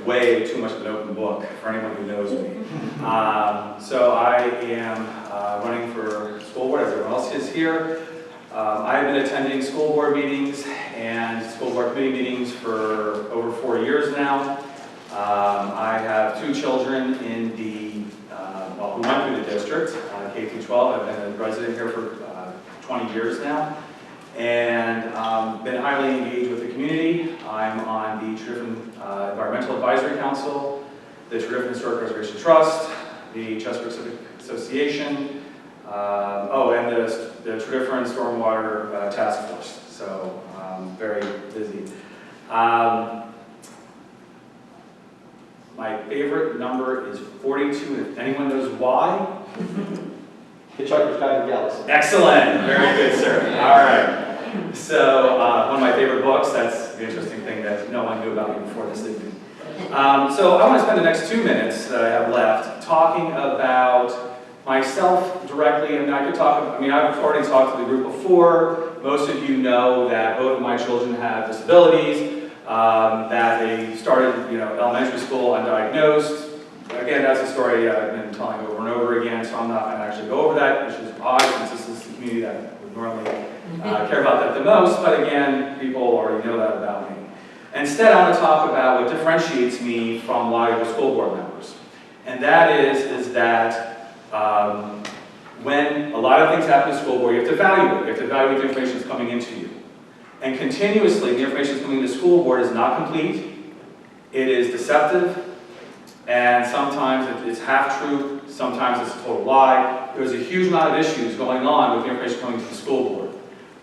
way too much of an open book for anyone who knows me. So I am running for school board, as everyone else is here. I've been attending school board meetings and school board committee meetings for over 4 years now. I have 2 children in the, who went through the district, K through 12. I've been a resident here for 20 years now, and been highly engaged with the community. I'm on the Tredyffrin Environmental Advisory Council, the Tredyffrin Historic Preservation Trust, the Chesapeake Civic Association, and the Tredyffrin Stormwater Task Force. So very busy. My favorite number is 42, and if anyone knows why, Hitchhiker's Guide to the Galaxy. Excellent, very good, sir. All right. So one of my favorite books. That's the interesting thing that no one knew about me before this evening. So I want to spend the next 2 minutes that I have left talking about myself directly. And I could talk. I've already talked to the group before. Most of you know that both of my children have disabilities. That they started, elementary school undiagnosed. Again, that's a story I've been telling over and over again, so I'm not going to actually go over that, which is odd since this is the community that would normally care about that the most. But again, people already know that about me. Instead, I want to talk about what differentiates me from a lot of your school board members, and that is that when a lot of things happen in school board, you have to evaluate. You have to evaluate the information that's coming into you. And continuously, the information that's coming to the school board is not complete, it is deceptive, and sometimes it's half-truth, sometimes it's a total lie. There's a huge amount of issues going on with the information coming to the school board.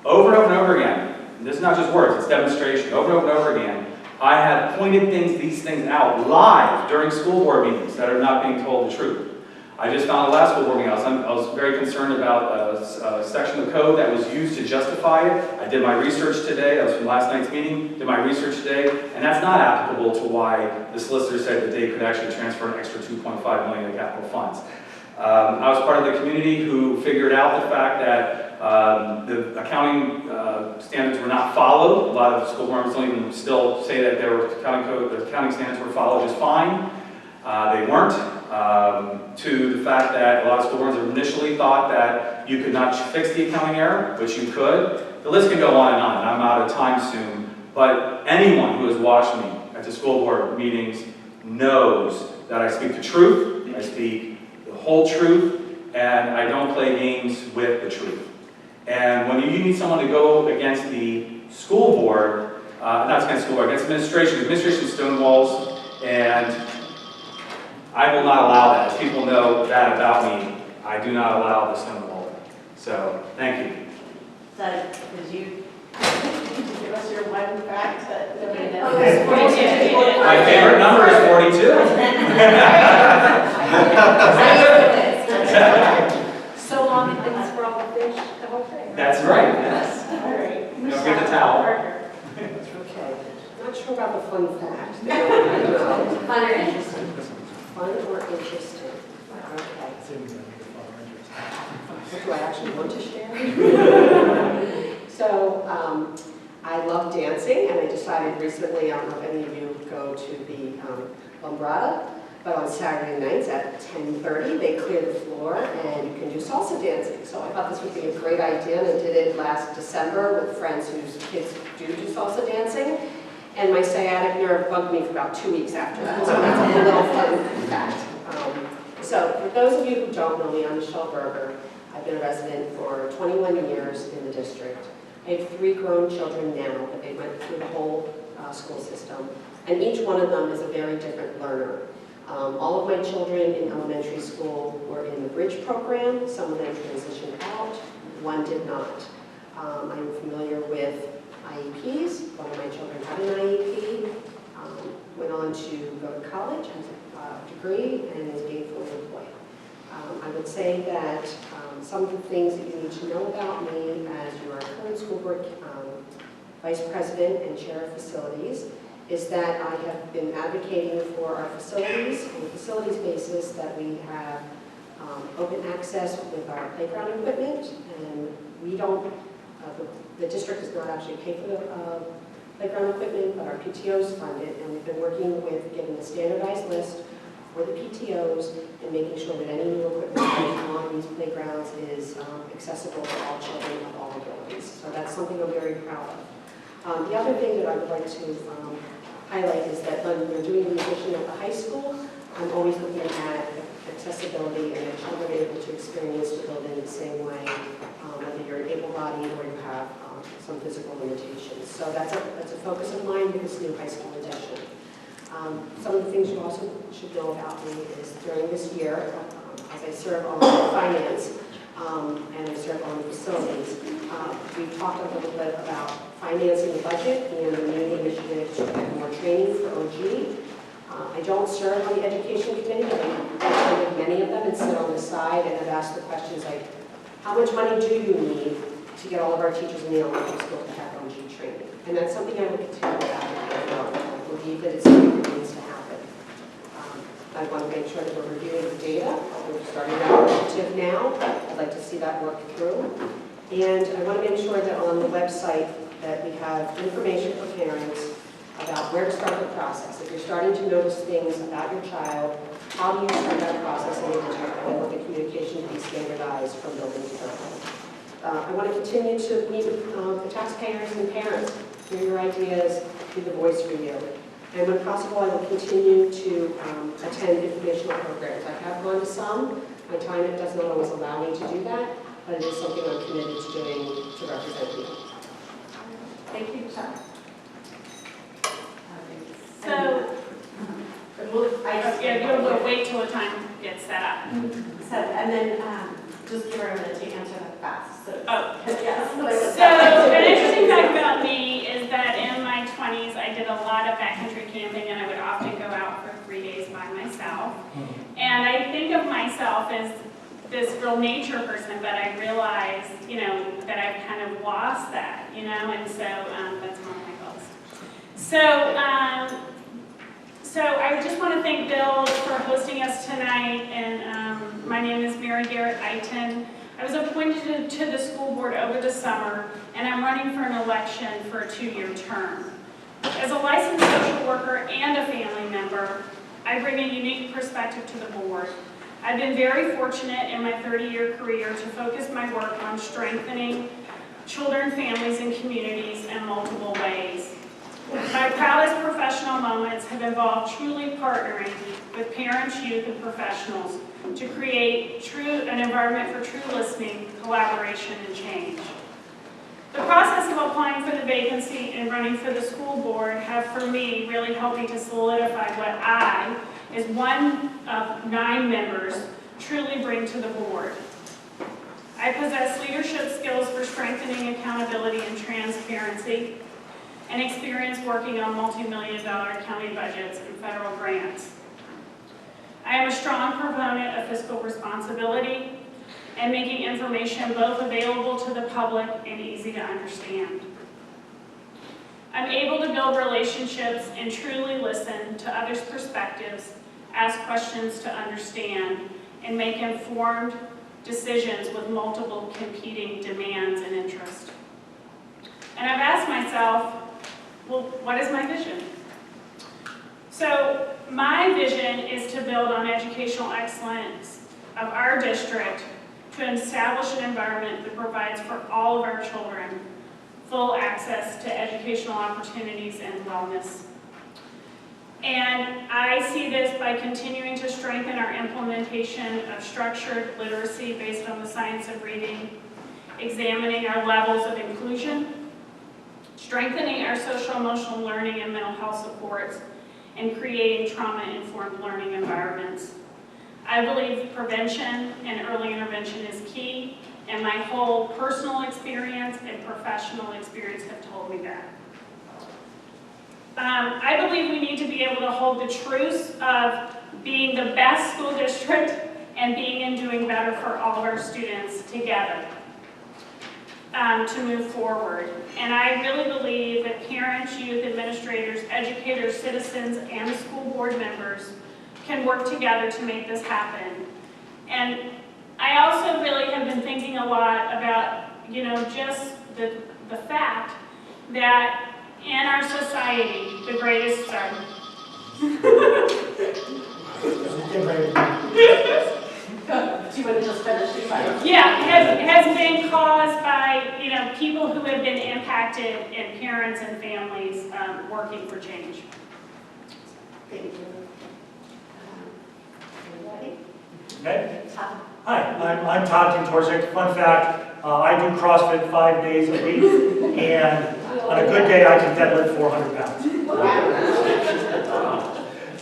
Over and over and over again, and this is not just words, it's demonstration, over and over and over again, I have pointed these things out live during school board meetings that are not being told the truth. I just found the last school board meeting, I was very concerned about a section of code that was used to justify it. I did my research today, that was from last night's meeting, did my research today, and that's not applicable to why the solicitor said that they could actually transfer an extra $2.5 million in capital funds. I was part of the community who figured out the fact that the accounting standards were not followed. A lot of school board members don't even still say that the accounting standards were followed just fine. They weren't. To the fact that a lot of school boards initially thought that you could not fix the accounting error, which you could. The list can go on, and I'm out of time soon, but anyone who has watched me at the school board meetings knows that I speak the truth, I speak the whole truth, and I don't play games with the truth. And when you need someone to go against the school board, not against school board, against administration stonewalls, and I will not allow that. As people know that about me, I do not allow the stonewall. So, thank you. So, could you give us your one fact that nobody knows? Oh, My favorite number is 42. So long and things for all the fish, the whole thing. That's right, yes. All right. Don't get the towel. Okay, not sure about the fun fact. Fun or interesting? Fun or interesting? Okay. What do I actually want to share? So, I love dancing, and I decided recently, I don't know if any of you go to the Lombrada, but on Saturday nights at 10:30, they clear the floor and you can do salsa dancing. So I thought this would be a great idea, and I did it last December with friends whose kids do salsa dancing. And my sciatic nerve bugged me for about 2 weeks after that, so that's a little fun fact. So for those of you who don't know me, I'm Michele Berger. I've been a resident for 21 years in the district. I have 3 grown children now, but they went through the whole school system. And each one of them is a very different learner. All of my children in elementary school were in the Bridge program. Some of them transitioned out, one did not. I'm familiar with IEPs. One of my children had an IEP, went on to go to college, has a degree, and is gainfully employed. I would say that some of the things that you need to know about me as your current school board vice president and chair of facilities is that I have been advocating for our facilities on a facilities basis, that we have open access with our playground equipment, and we don't, the district does not actually pay for the playground equipment, but our PTOs fund it, and we've been working with getting a standardized list for the PTOs and making sure that any new equipment on these playgrounds is accessible to all children of all abilities. So that's something I'm very proud of. The other thing that I would like to highlight is that when we're doing the addition at the high school, I'm always looking at accessibility and that children are able to experience the building the same way, whether you're able-bodied or you have some physical limitations. So that's a focus of mine with this new high school addition. Some of the things you also should know about me is during this year, as I serve on finance and I serve on facilities, we've talked a little bit about financing the budget and the new initiative to get more training for OG. I don't serve on the education committee, but I attended many of them and sit on the side and have asked the questions like, how much money do you need to get all of our teachers in the elementary school to have OG training? And that's something I will continue to advocate for. I believe that it's something that needs to happen. I want to make sure that we're reviewing the data. We're starting that initiative now. I'd like to see that work through. And I want to make sure that on the website that we have information for parents about where to start the process. If you're starting to notice things about your child, how do you start that process and I want the communication to be standardized from building to building. I want to continue to meet with the taxpayers and parents, hear your ideas, be the voice for you. And when possible, I will continue to attend informational programs. I have gone to some. My time does not always allow me to do that, but it is something I'm committed to doing to represent you. Thank you, Chuck. So, we'll wait till the time gets set up. So, and then just give her a minute to answer that fast. So, Oh. yes. So, an interesting fact about me is that in my 20s, I did a lot of backcountry camping, and I would often go out for 3 days by myself. And I think of myself as this real nature person, but I realize, that I've kind of lost that, and so that's one of my goals. So I just want to thank Bill for hosting us tonight, and my name is Mary Garrett Itin. I was appointed to the school board over the summer, and I'm running for an election for a 2-year term. As a licensed social worker and a family member, I bring a unique perspective to the board. I've been very fortunate in my 30-year career to focus my work on strengthening children, families, and communities in multiple ways. My proudest professional moments have involved truly partnering with parents, youth, and professionals to create an environment for true listening, collaboration, and change. The process of applying for the vacancy and running for the school board have, for me, really helped me to solidify what I, as one of 9 members, truly bring to the board. I possess leadership skills for strengthening accountability and transparency, and experience working on multi-million-dollar county budgets and federal grants. I am a strong proponent of fiscal responsibility and making information both available to the public and easy to understand. I'm able to build relationships and truly listen to others' perspectives, ask questions to understand, and make informed decisions with multiple competing demands and interests. And I've asked myself, well, what is my vision? So my vision is to build on educational excellence of our district to establish an environment that provides for all of our children full access to educational opportunities and wellness. And I see this by continuing to strengthen our implementation of structured literacy based on the science of reading, examining our levels of inclusion, strengthening our social-emotional learning and mental health supports, and creating trauma-informed learning environments. I believe prevention and early intervention is key, and my whole personal experience and professional experience have told me that. I believe we need to be able to hold the truths of being the best school district and being and doing better for all of our students together to move forward. And I really believe that parents, youth, administrators, educators, citizens, and school board members can work together to make this happen. And I also really have been thinking a lot about, just the fact that in our society, the greatest, sorry. Do you want to just finish your sentence? Yeah, has been caused by, you know, people who have been impacted and parents and families working for change. Thank you. Anybody? Okay. Todd? Hi, I'm Todd Kantorczyk. Fun fact, I do CrossFit 5 days a week, and on a good day, I can deadlift 400 pounds.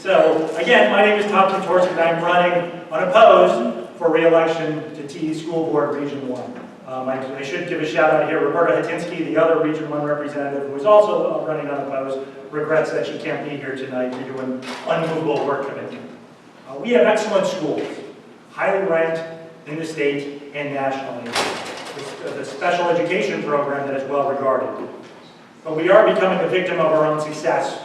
So, again, my name is Todd Kantorczyk, and I'm running unopposed for re-election to Tiede School Board Region 1. I should give a shout out here. Roberta Hotinski, the other Region 1 representative, who is also running unopposed, regrets that she can't be here tonight due to an unmovable work commitment. We have excellent schools, highly ranked in the state and nationally, with a special education program that is well regarded. But we are becoming a victim of our own success.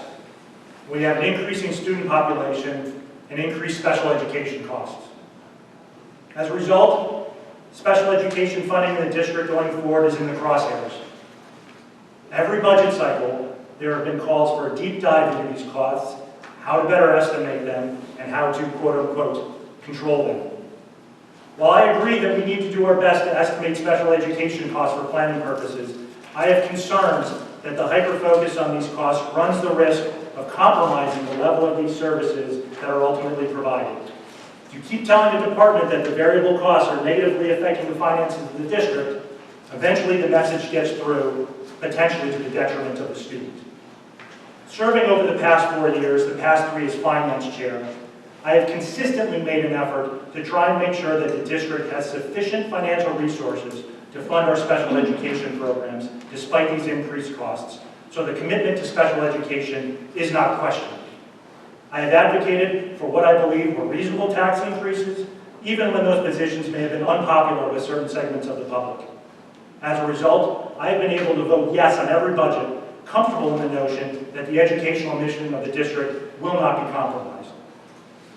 We have an increasing student population and increased special education costs. As a result, special education funding in the district going forward is in the crosshairs. Every budget cycle, there have been calls for a deep dive into these costs, how to better estimate them, and how to, quote-unquote, control them. While I agree that we need to do our best to estimate special education costs for planning purposes, I have concerns that the hyper-focus on these costs runs the risk of compromising the level of these services that are ultimately provided. If you keep telling the department that the variable costs are negatively affecting the finances of the district, eventually the message gets through, potentially to the detriment of the student. Serving over the past 4 years, the past 3 as finance chair, I have consistently made an effort to try and make sure that the district has sufficient financial resources to fund our special education programs despite these increased costs, so the commitment to special education is not questioned. I have advocated for what I believe were reasonable tax increases, even when those positions may have been unpopular with certain segments of the public. As a result, I have been able to vote yes on every budget, comfortable in the notion that the educational mission of the district will not be compromised.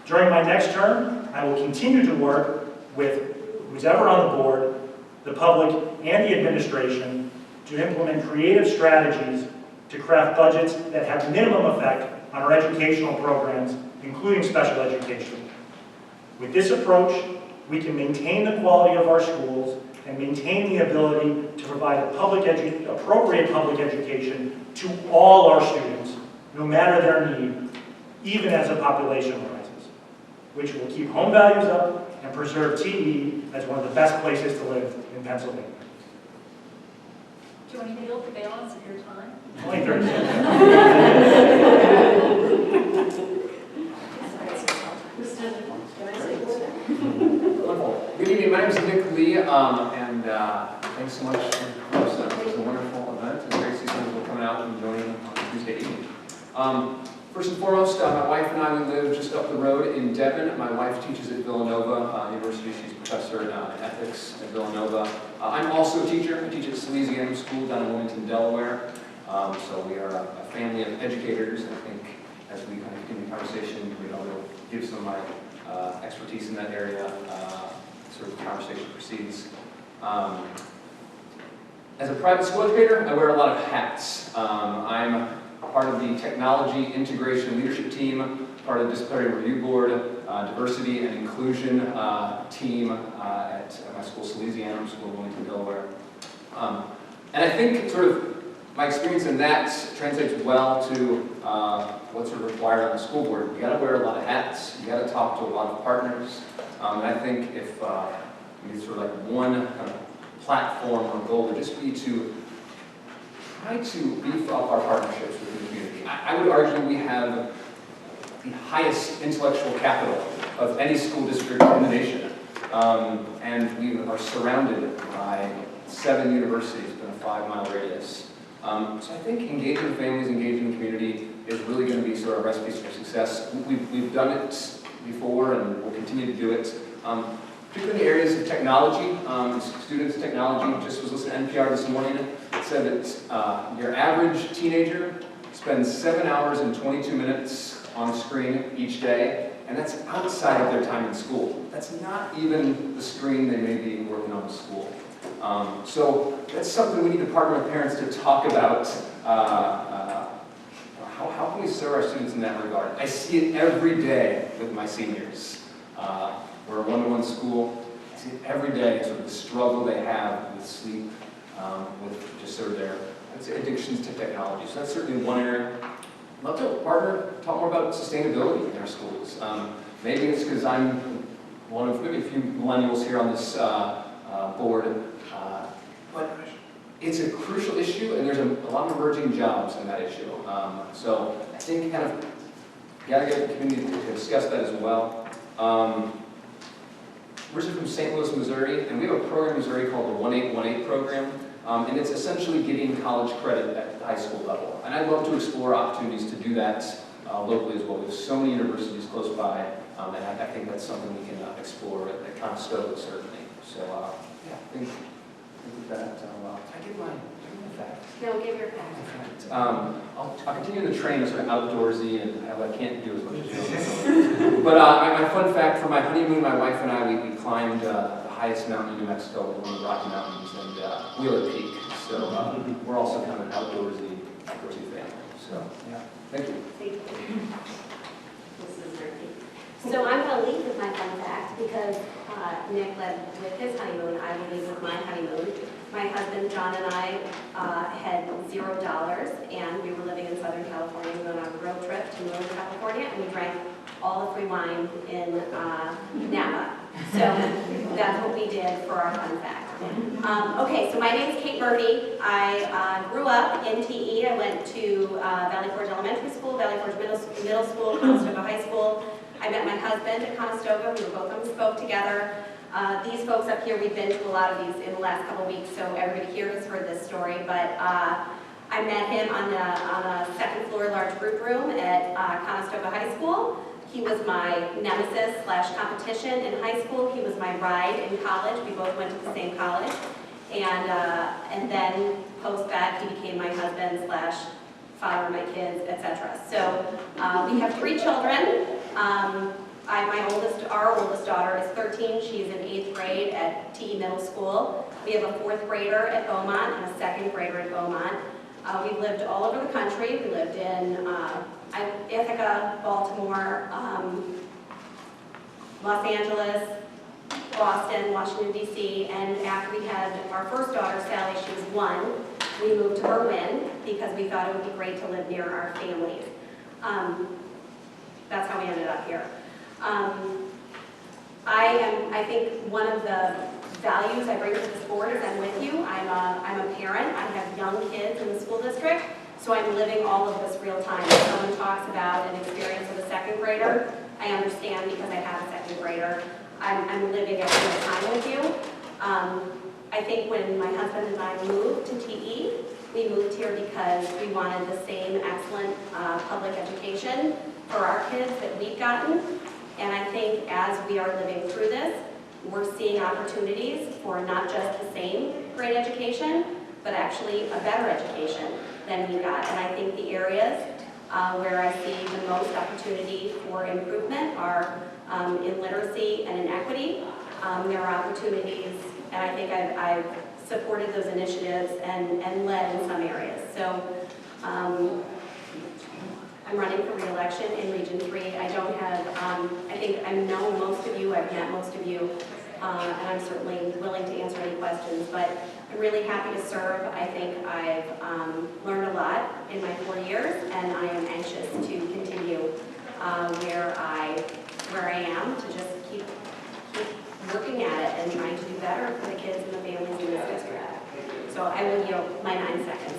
During my next term, I will continue to work with who's ever on the board, the public, and the administration to implement creative strategies to craft budgets that have minimum effect on our educational programs, including special education. With this approach, we can maintain the quality of our schools and maintain the ability to provide appropriate public education to all our students, no matter their need, even as the population rises, which will keep home values up and preserve Tiede as one of the best places to live in Pennsylvania. Do you want to yield the balance of your time? Only 30 seconds. Can I say one? Wonderful. Good evening, my name is Nick Lee, and thanks so much for hosting. It was a wonderful event, and great to see some people coming out and joining on Tuesday evening. First and foremost, my wife and I, we live just up the road in Devon. My wife teaches at Villanova University. She's a professor in ethics at Villanova. I'm also a teacher. I teach at Salesianum School down in Wilmington, Delaware. So we are a family of educators. I think as we kind of continue the conversation, we'll give some of my expertise in that area, sort of the conversation proceeds. As a private school educator, I wear a lot of hats. I'm part of the Technology Integration Leadership Team, part of the Disciplinary Review Board, Diversity and Inclusion Team at my school, Salesianum School in Wilmington, Delaware. And I think sort of my experience in that translates well to what's sort of required on the school board. You got to wear a lot of hats. You got to talk to a lot of partners. And I think if we sort of like one kind of platform or goal would just be to try to beef up our partnerships with the community. I would argue we have the highest intellectual capital of any school district in the nation. And we are surrounded by 7 universities within a 5-mile radius. So I think engaging with families, engaging the community is really going to be sort of a recipe for success. We've done it before and we'll continue to do it. Particularly in the areas of technology, students' technology. Just was listening to NPR this morning. It said that your average teenager spends 7 hours and 22 minutes on a screen each day, and that's outside of their time in school. That's not even the screen they may be working on in school. So that's something we need to partner with parents to talk about we serve our students in that regard. I see it every day with my seniors. We're a one-to-one school. I see it every day, sort of the struggle they have with sleep, with just sort of their addictions to technology. So that's certainly one area. I'd love to partner, talk more about sustainability in our schools. Maybe it's because I'm one of maybe a few millennials here on this board, but it's a crucial issue, and there's a lot of emerging jobs in that issue. So I think kind of gotta get the community to discuss that as well. We're from St. Louis, Missouri, and we have a program in Missouri called the 1818 program, and it's essentially getting college credit at the high school level. And I'd love to explore opportunities to do that locally as well. We have so many universities close by, and I think that's something we can explore at Conestoga, certainly. So, yeah, I think with that, I give my fact. No, give your fact. I'll continue the train sort of outdoorsy, and I can't do as much as you. But my fun fact, for my honeymoon, my wife and I, we climbed the highest mountain in New Mexico, one of the Rocky Mountains, and Wheeler Peak. So we're also kind of an outdoorsy family. So, yeah, thank you. Thank you. This is Ricky. So I'm going to lead with my fun fact because Nick led with his honeymoon. I will lead with my honeymoon. My husband John and I had $0, and we were living in Southern California. We went on a road trip to Northern California, and we drank all the free wine in Napa. So that's what we did for our fun fact. Okay, so my name is Kate Murphy. I grew up in TE. I went to Valley Forge Elementary School, Valley Forge Middle School, Conestoga High School. I met my husband at Conestoga. We were both on the spoke together. These folks up here, we've been to a lot of these in the last couple weeks, so everybody here has heard this story. But I met him on a second floor large group room at Conestoga High School. He was my nemesis / competition in high school. He was my ride in college. We both went to the same college. And then post that, he became my husband / father of my kids, etc. So we have 3 children. Our oldest daughter is 13. She's in 8th grade at TE Middle School. We have a 4th grader at Beaumont and a 2nd grader at Beaumont. We've lived all over the country. We lived in Ithaca, Baltimore, Los Angeles, Boston, Washington, D.C., and after we had our first daughter, Sally, she was 1, we moved to Berwyn because we thought it would be great to live near our families. That's how we ended up here. I think one of the values I bring to this board is I'm with you. I'm a parent. I have young kids in the school district, so I'm living all of this real time. If someone talks about an experience with a 2nd grader, I understand because I have a 2nd grader. I'm living it real time with you. I think when my husband and I moved to TE, we moved here because we wanted the same excellent public education for our kids that we've gotten. And I think as we are living through this, we're seeing opportunities for not just the same great education, but actually a better education than we got. And I think the areas where I see the most opportunity for improvement are in literacy and in equity. There are opportunities, and I think I've supported those initiatives and led in some areas. So I'm running for re-election in Region 3. I don't have, I think I know most of you, I've met most of you, and I'm certainly willing to answer any questions, but I'm really happy to serve. I think I've learned a lot in my 4 years, and I am anxious to continue where I am, to just keep working at it and trying to do better for the kids and the families in this district. So I will yield my 9 seconds.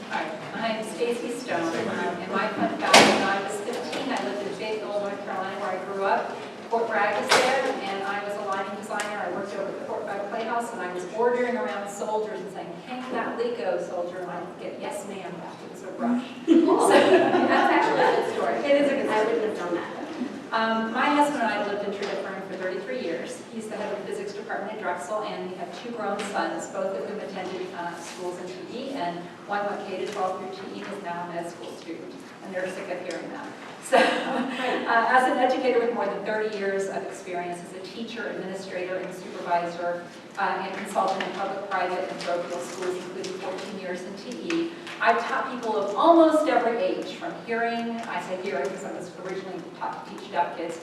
Hi, I'm Stacy Stone, and my fun fact, when I was 15, I lived in Fayetteville, North Carolina, where I grew up. Fort Bragg was there, and I was a lighting designer. I worked over at the Fort Bragg Playhouse, and I was ordering around soldiers and saying, hang that Lego, soldier, and I would get yes ma'am back. It was a rush. Cool. So that's actually a good story. It is a good story. I wouldn't have done that. My husband and I lived in Tredyffrin for 33 years. He's the head of the physics department at Drexel, and we have 2 grown sons, both of whom attended schools in TE, and one went K-12 through TE, is now a med school student, and they're sick of hearing that. So, as an educator with more than 30 years of experience as a teacher, administrator, and supervisor, and consultant in public, private, and parochial schools, including 14 years in TE, I've taught people of almost every age, from hearing, I say hearing because I was originally taught to teach deaf kids,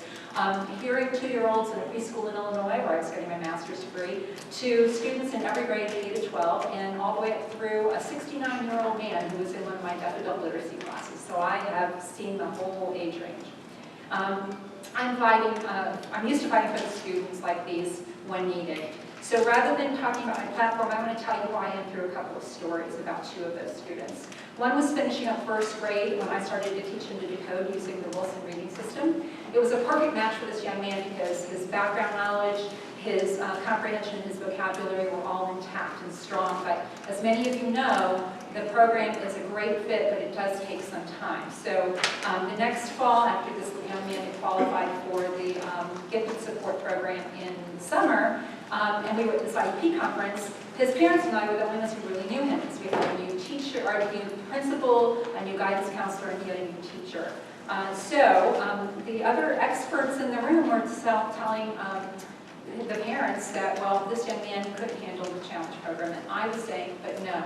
hearing 2-year-olds in a preschool in Illinois, where I was getting my master's degree, to students in every grade, K to 12, and all the way up through a 69-year-old man who was in one of my deaf adult literacy classes. So I have seen the whole age range. I'm used to fighting for the students like these when needed. So rather than talking about my platform, I'm going to tell you who I am through a couple of stories about 2 of those students. One was finishing up 1st grade when I started to teach him to decode using the Wilson reading system. It was a perfect match for this young man because his background knowledge, his comprehension, his vocabulary were all intact and strong. But as many of you know, the program is a great fit, but it does take some time. So the next fall, after this young man had qualified for the gifted support program in the summer, and we were at this IEP conference, his parents and I were the only ones who really knew him, because we had a new teacher, or a new principal, a new guidance counselor, and he had a new teacher. The other experts in the room were telling the parents that, well, this young man couldn't handle the challenge program, and I was saying, but no,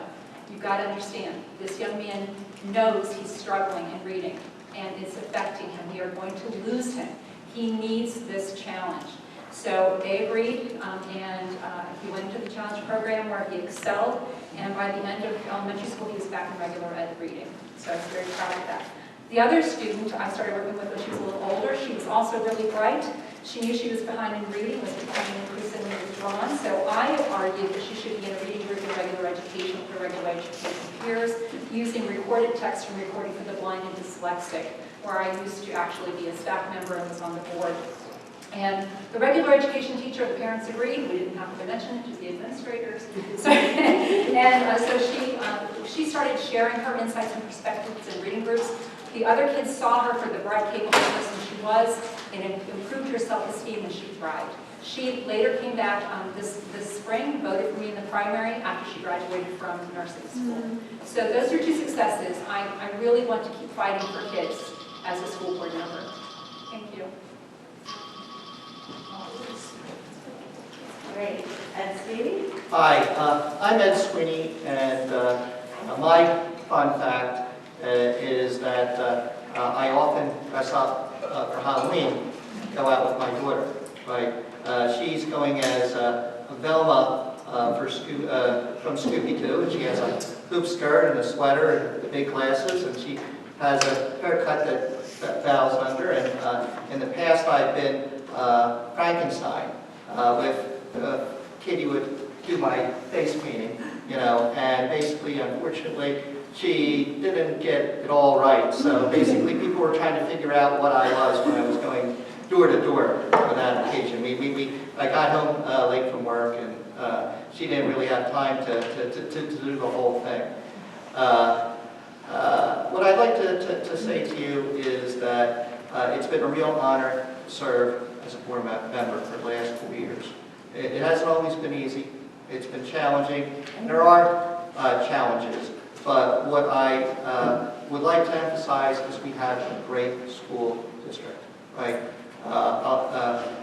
you've got to understand, this young man knows he's struggling in reading, and it's affecting him. We are going to lose him. He needs this challenge. So they agreed, and he went into the challenge program where he excelled, and by the end of elementary school, he was back in regular ed reading. So I was very proud of that. The other student I started working with when she was a little older, she was also really bright. She knew she was behind in reading, was becoming increasingly withdrawn, so I argued that she should be in a reading group in regular education with her regular education peers, using recorded text from Recording for the Blind and Dyslexic, where I used to actually be a staff member and was on the board. And the regular education teacher, the parents agreed. We didn't have to mention it to the administrators. So she started sharing her insights and perspectives in reading groups. The other kids saw her for the bright, capable person she was, and it improved her self-esteem, and she thrived. She later came back this spring, voted for me in the primary after she graduated from nursing school. So those are 2 successes. I really want to keep fighting for kids as a school board member. Thank you. Great. Ed Sweeney? Hi, I'm Ed Sweeney, and my fun fact is that I often dress up for Halloween, go out with my daughter, right? She's going as Velma from Scooby-Doo, and she has a hoop skirt and a sweater and the big glasses, and she has a haircut that bows under, and in the past I've been Frankenstein, with Kitty would do my face painting, you know, and basically, unfortunately, she didn't get it all right. So basically, people were trying to figure out what I was when I was going door to door for that occasion. I got home late from work, and she didn't really have time to do the whole thing. What I'd like to say to you is that it's been a real honor to serve as a board member for the last 4 years. It hasn't always been easy. It's been challenging, and there are challenges. But what I would like to emphasize is we have a great school district, right?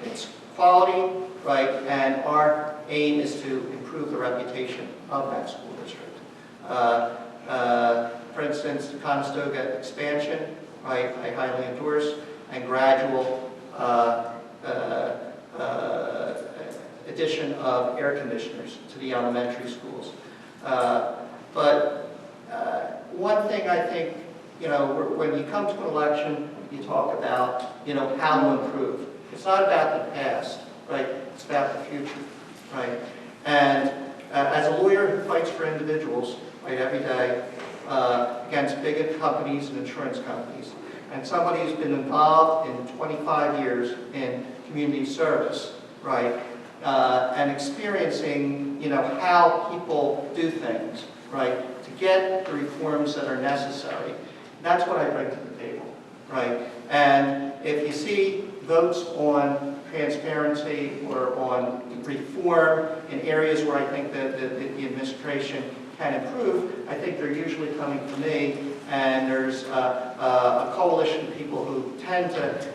It's quality, right? And our aim is to improve the reputation of that school district. For instance, the Conestoga expansion, right? I highly endorse, and gradual addition of air conditioners to the elementary schools. But one thing I think, you know, when you come to an election, you talk about, you know, how to improve. It's not about the past, right? It's about the future, right? And as a lawyer who fights for individuals, right, every day against big companies and insurance companies, and somebody who's been involved in 25 years in community service, right, and experiencing, you know, how people do things, right, to get the reforms that are necessary. That's what I bring to the table, right? And if you see votes on transparency or on reform in areas where I think that the administration can improve, I think they're usually coming from me, and there's a coalition of people who tend to,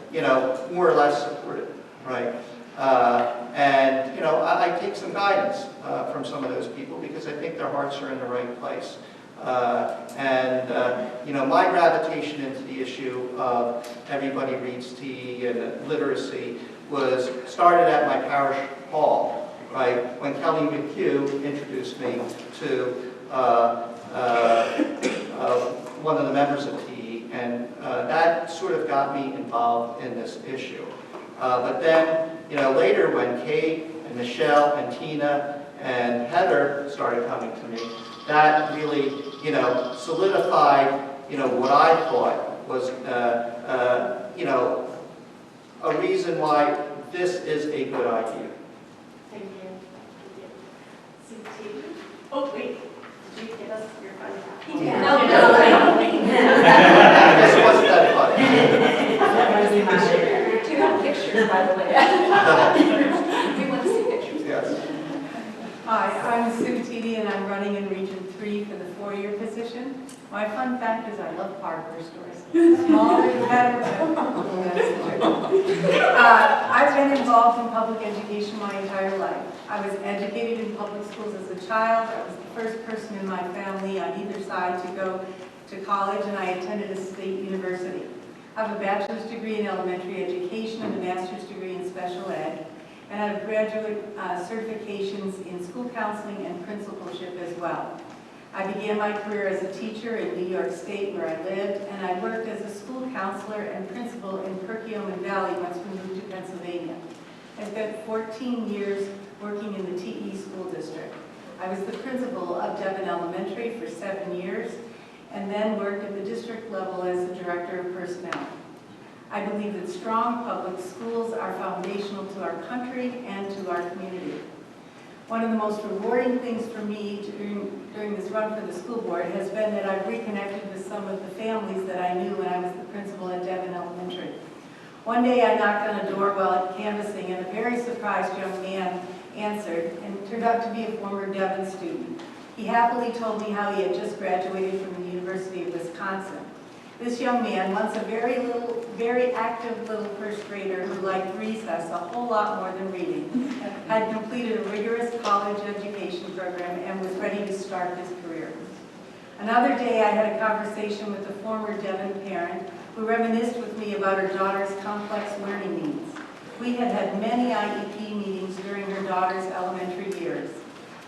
more or less support it, right? And I take some guidance from some of those people because I think their hearts are in the right place. My gravitation into the issue of everybody reads TE and literacy was started at my parish hall, right? When Kelly McHugh introduced me to one of the members of TE, and that sort of got me involved in this issue. But then, later when Kate and Michele and Tina and Heather started coming to me, that really, solidified, what I thought was, a reason why this is a good idea. Thank you. Tiede? Oh, wait. Did you give us your fun fact? He did. No, I guess it wasn't that funny. Do have pictures, by the way. We want to see pictures. Yes. Hi, I'm Sue Tiede, and I'm running in Region 3 for the 4-year position. My fun fact is I love hardware stores. Smaller the better. I've been involved in public education my entire life. I was educated in public schools as a child. I was the first person in my family on either side to go to college, and I attended a state university. I have a bachelor's degree in elementary education and a master's degree in special ed. And I have graduate certifications in school counseling and principalship as well. I began my career as a teacher in New York State where I lived, and I worked as a school counselor and principal in Perkiomen Valley once we moved to Pennsylvania. I spent 14 years working in the TE school district. I was the principal of Devon Elementary for 7 years, and then worked at the district level as the director of personnel. I believe that strong public schools are foundational to our country and to our community. One of the most rewarding things for me during this run for the school board has been that I've reconnected with some of the families that I knew when I was the principal at Devon Elementary. One day I knocked on a door while canvassing, and a very surprised young man answered, and it turned out to be a former Devon student. He happily told me how he had just graduated from the University of Wisconsin. This young man, once a very active little first grader who liked recess a whole lot more than reading, had completed a rigorous college education program and was ready to start his career. Another day I had a conversation with a former Devon parent who reminisced with me about her daughter's complex learning needs. We had had many IEP meetings during her daughter's elementary years.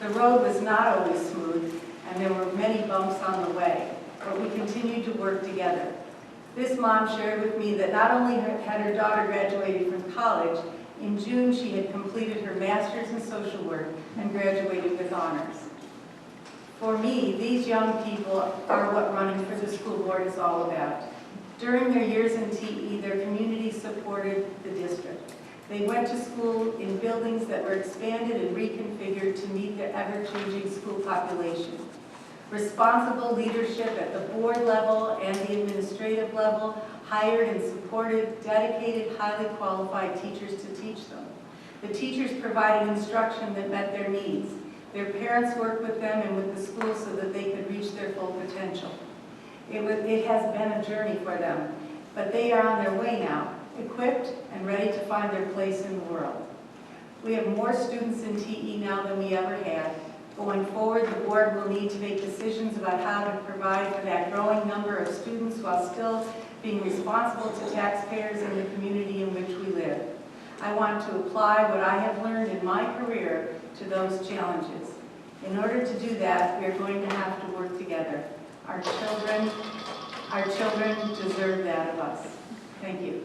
The road was not always smooth, and there were many bumps on the way, but we continued to work together. This mom shared with me that not only had her daughter graduated from college, in June she had completed her master's in social work and graduated with honors. For me, these young people are what running for the school board is all about. During their years in TE, their community supported the district. They went to school in buildings that were expanded and reconfigured to meet the ever-changing school population. Responsible leadership at the board level and the administrative level hired and supported dedicated, highly qualified teachers to teach them. The teachers provided instruction that met their needs. Their parents worked with them and with the school so that they could reach their full potential. It has been a journey for them, but they are on their way now, equipped and ready to find their place in the world. We have more students in TE now than we ever had. Going forward, the board will need to make decisions about how to provide for that growing number of students while still being responsible to taxpayers and the community in which we live. I want to apply what I have learned in my career to those challenges. In order to do that, we are going to have to work together. Our children deserve that of us. Thank you.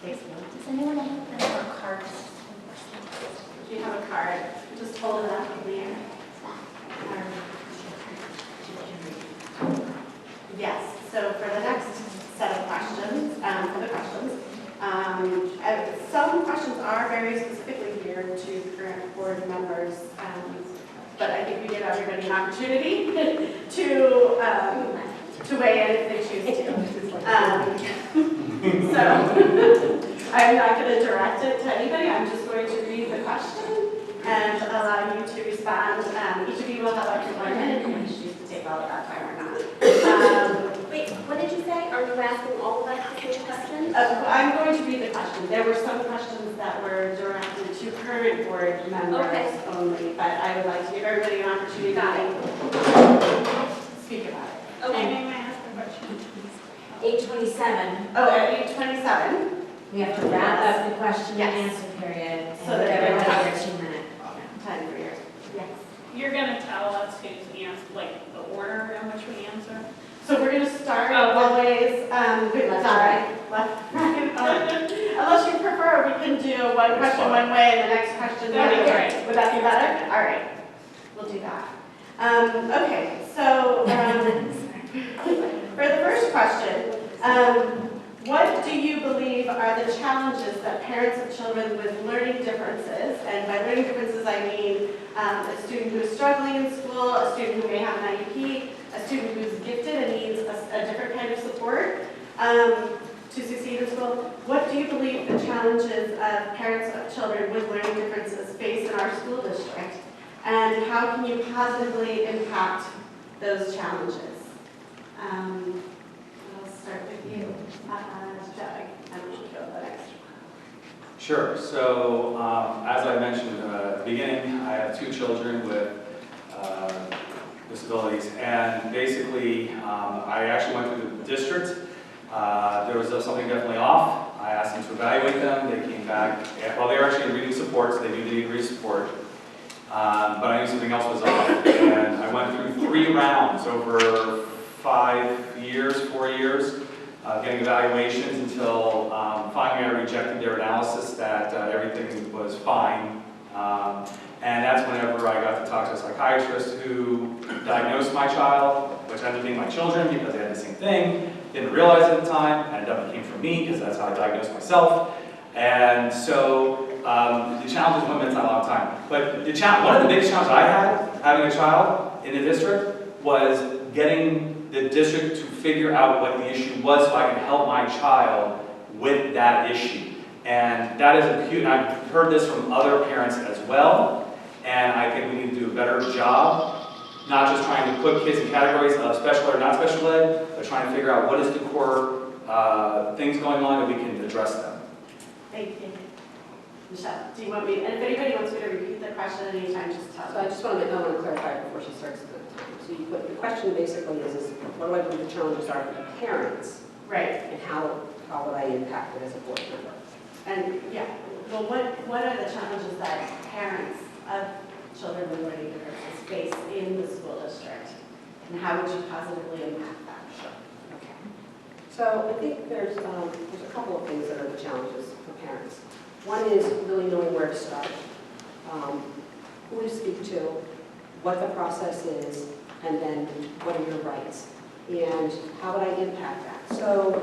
Does anyone have a card? Do you have a card? Just hold it up in the air. Yes, so for the next set of questions, some questions are very specifically geared to current board members, but I think we give everybody an opportunity to weigh in if they choose to. So I'm not going to direct it to anybody. I'm just going to read the question and allow you to respond. Each of you will have up to 1 minute. well at that time or not. Wait, what did you say? Are you asking all of us the same questions? I'm going to read the questions. There were some questions that were directed to current board members Okay. only, but I would like to give everybody an opportunity Got to speak about it. Okay, Okay. may I ask a question? 8:27, Oh, at 8:27, we have to wrap up the question and Yes. answer period. So And that everybody everyone- gets 2 minutes. time for yours. Yes. You're gonna tell us who's like the order in which we answer? So we're going to start Oh, always with Left Todd. Left, right. Unless you prefer, we can do one question one way and the next question the That'd be other. great. Would that be better? All right, we'll do that. Okay, so for the first question, what do you believe are the challenges that parents of children with learning differences, and by learning differences I mean a student who is struggling in school, a student who may have an IEP, a student who's gifted and needs a different kind of support to succeed in school. What do you believe the challenges of parents of children with learning differences face in our school district? And how can you positively impact those challenges? I'll start with you, Doug, and we'll go the next. Sure. So as I mentioned at the beginning, I have 2 children with disabilities, and basically I actually went through the district. There was something definitely off. I asked them to evaluate them. They came back, well, they were actually in reading support, so they knew they needed reading support. But I knew something else was off, and I went through 3 rounds over 4 years, getting evaluations until finally I rejected their analysis that everything was fine. And that's whenever I got to talk to a psychiatrist who diagnosed my child, which ended up being my children because they had the same thing. Didn't realize at the time, ended up it came from me because that's how I diagnosed myself. And so the challenges went on a long time. But one of the biggest challenges I had having a child in the district was getting the district to figure out what the issue was so I could help my child with that issue. And that is a huge, and I've heard this from other parents as well, and I think we need to do a better job, not just trying to put kids in categories of special ed or not special ed, but trying to figure out what is the core things going on and we can address them. Thank you. Michele, do you want me, and if anybody wants me to repeat the question at any time, just tell So I me. just want to clarify before she starts the time. So you put, the question basically is what do I believe the challenges are for the parents, Right, and how would I impact it as a board member? and yeah, well, what are the challenges that parents of children with learning differences face in the school district? And how would you positively impact that? Okay. So I think there's a couple of things that are the challenges for parents. One is really knowing where to start, who to speak to, what the process is, and then what are your rights, and how would I impact that? So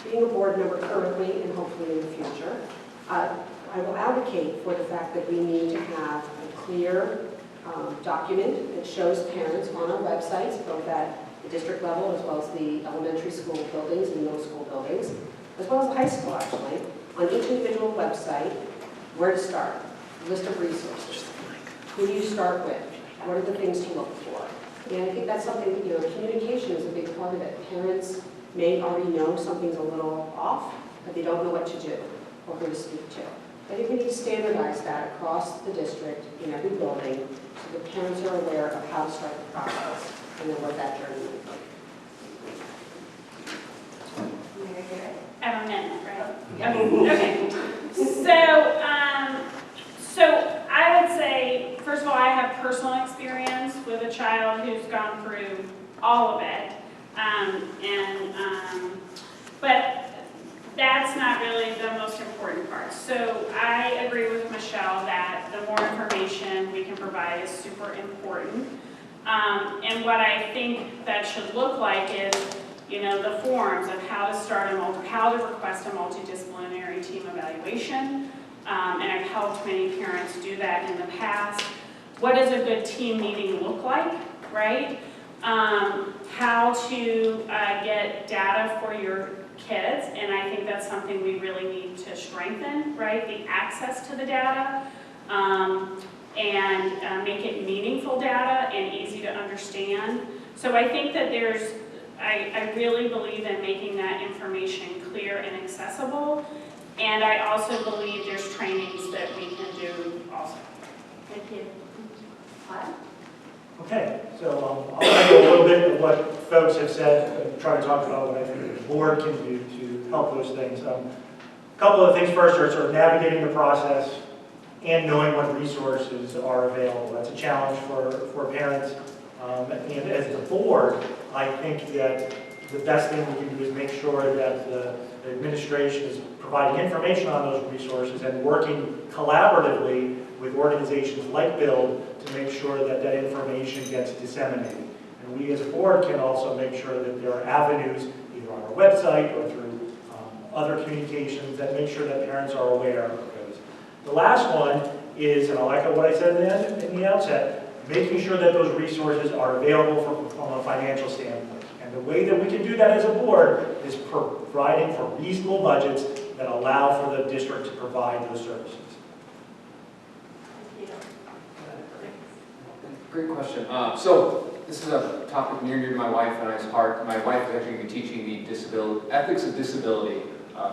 being a board member currently and hopefully in the future, I will advocate for the fact that we need to have a clear document that shows parents on our websites, both at the district level as well as the elementary school buildings and middle school buildings, as well as the high school actually, on each individual website, where to start, list of resources, who do you start with, what are the things to look for. And I think that's something, communication is a big part of it. Parents may already know something's a little off, but they don't know what to do or who to speak to. I think we need to standardize that across the district in every building so that parents are aware of how to start the process and then what that journey will be. I have a minute, right? Okay. So I would say, first of all, I have personal experience with a child who's gone through all of it. But that's not really the most important part. So I agree with Michele that the more information we can provide is super important. And what I think that should look like is, the forms of how to start how to request a multidisciplinary team evaluation. And I've helped many parents do that in the past. What does a good team meeting look like, right? How to get data for your kids, and I think that's something we really need to strengthen, right? The access to the data, and make it meaningful data and easy to understand. So I think that I really believe in making that information clear and accessible. And I also believe there's trainings that we can do also. Thank you. Todd? Okay, so I'll echo a little bit of what folks have said, and try to talk about what I think the board can do to help those things. A couple of things first are sort of navigating the process and knowing what resources are available. That's a challenge for parents. And as the board, I think that the best thing we can do is make sure that the administration is providing information on those resources and working collaboratively with organizations like BUILD to make sure that that information gets disseminated. And we as a board can also make sure that there are avenues, either on our website or through other communications, that make sure that parents are aware of those. The last one is, and I'll echo what I said in the outset, making sure that those resources are available from a financial standpoint. And the way that we can do that as a board is providing for reasonable budgets that allow for the district to provide those services. Great question. So this is a topic near and dear to my wife and I's heart. My wife is actually going to be teaching the ethics of disability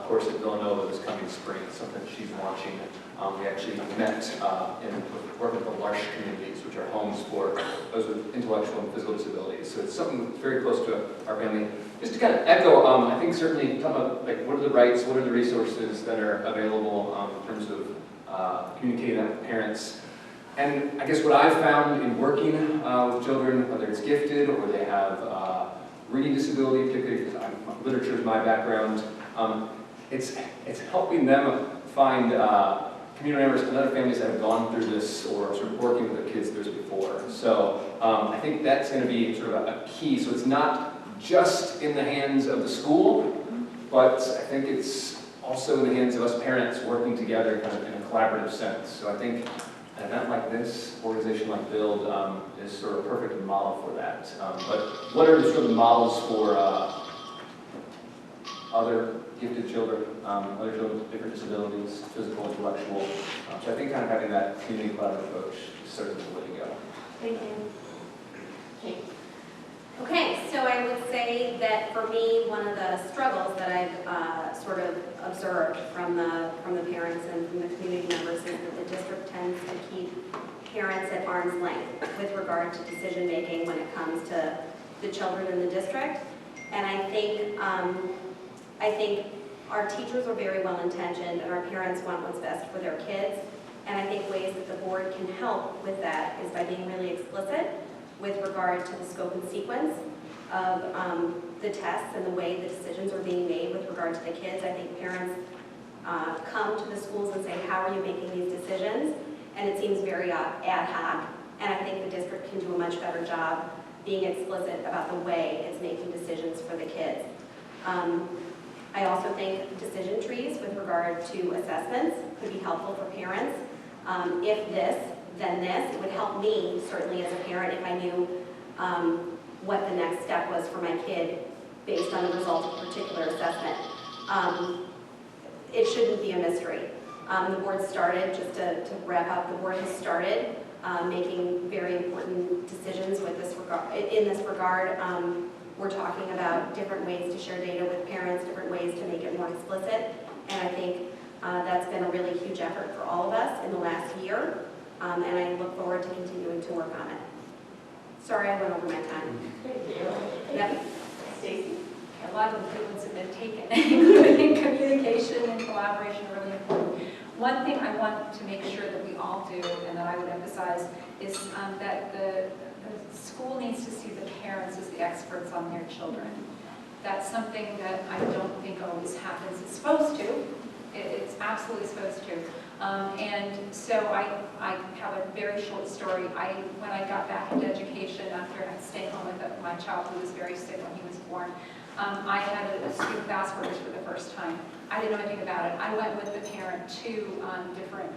course at Villanova this coming spring. It's something she's launching. We actually met and work with the LARSH communities, which are homes for those with intellectual and physical disabilities. So it's something that's very close to our family. Just to kind of echo, I think certainly talk about like what are the rights, what are the resources that are available in terms of communicating that with parents. And I guess what I've found in working with children, whether it's gifted or they have reading disability, particularly because literature is my background, it's helping them find community members and other families that have gone through this or sort of working with their kids through this before. So I think that's going to be sort of a key. So it's not just in the hands of the school, but I think it's also in the hands of us parents working together kind of in a collaborative sense. So I think an event like this, organization like BUILD, is sort of a perfect model for that. But what are the sort of models for other gifted children, other children with different disabilities, physical, intellectual? So I think kind of having that community collaborative approach is certainly the way to go. Thank you. Okay. Okay, so I would say that for me, one of the struggles that I've sort of observed from the parents and from the community members is that the district tends to keep parents at arm's length with regard to decision making when it comes to the children in the district. And I think our teachers are very well intentioned and our parents want what's best for their kids. And I think ways that the board can help with that is by being really explicit with regard to the scope and sequence of the tests and the way the decisions are being made with regard to the kids. I think parents come to the schools and say, how are you making these decisions? And it seems very ad hoc. And I think the district can do a much better job being explicit about the way it's making decisions for the kids. I also think decision trees with regard to assessments could be helpful for parents. If this, then this. It would help me, certainly as a parent, if I knew what the next step was for my kid based on the result of a particular assessment. It shouldn't be a mystery. The board started, just to wrap up, the board has started making very important decisions with this regard. In this regard, we're talking about different ways to share data with parents, different ways to make it more explicit, and I think that's been a really huge effort for all of us in the last year. And I look forward to continuing to work on it. Sorry, I went over my time. Thank you. Yep. Stacy? A lot of improvements have been taken, including communication and collaboration are really important. One thing I want to make sure that we all do, and that I would emphasize, is that the school needs to see the parents as the experts on their children. That's something that I don't think always happens. It's supposed to. It's absolutely supposed to. And so I have a very short story. When I got back into education after I stayed home with my child who was very sick when he was born, I had a student with Asperger's for the first time. I didn't know anything about it. I went with the parent to different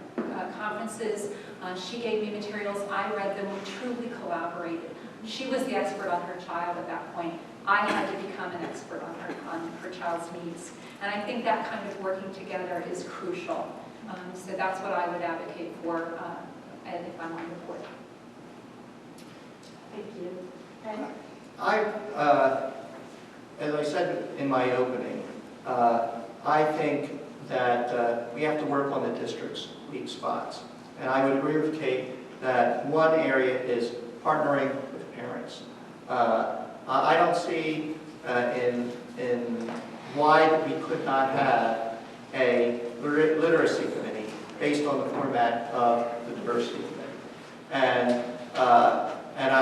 conferences. She gave me materials. I read them. We truly collaborated. She was the expert on her child at that point. I had to become an expert on her child's needs. And I think that kind of working together is crucial. So that's what I would advocate for if I'm on the board. Thank you. Okay. As I said in my opening, I think that we have to work on the district's weak spots. And I would agree with Kate that one area is partnering with parents. I don't see in why we could not have a literacy committee based on the format of the diversity committee. And I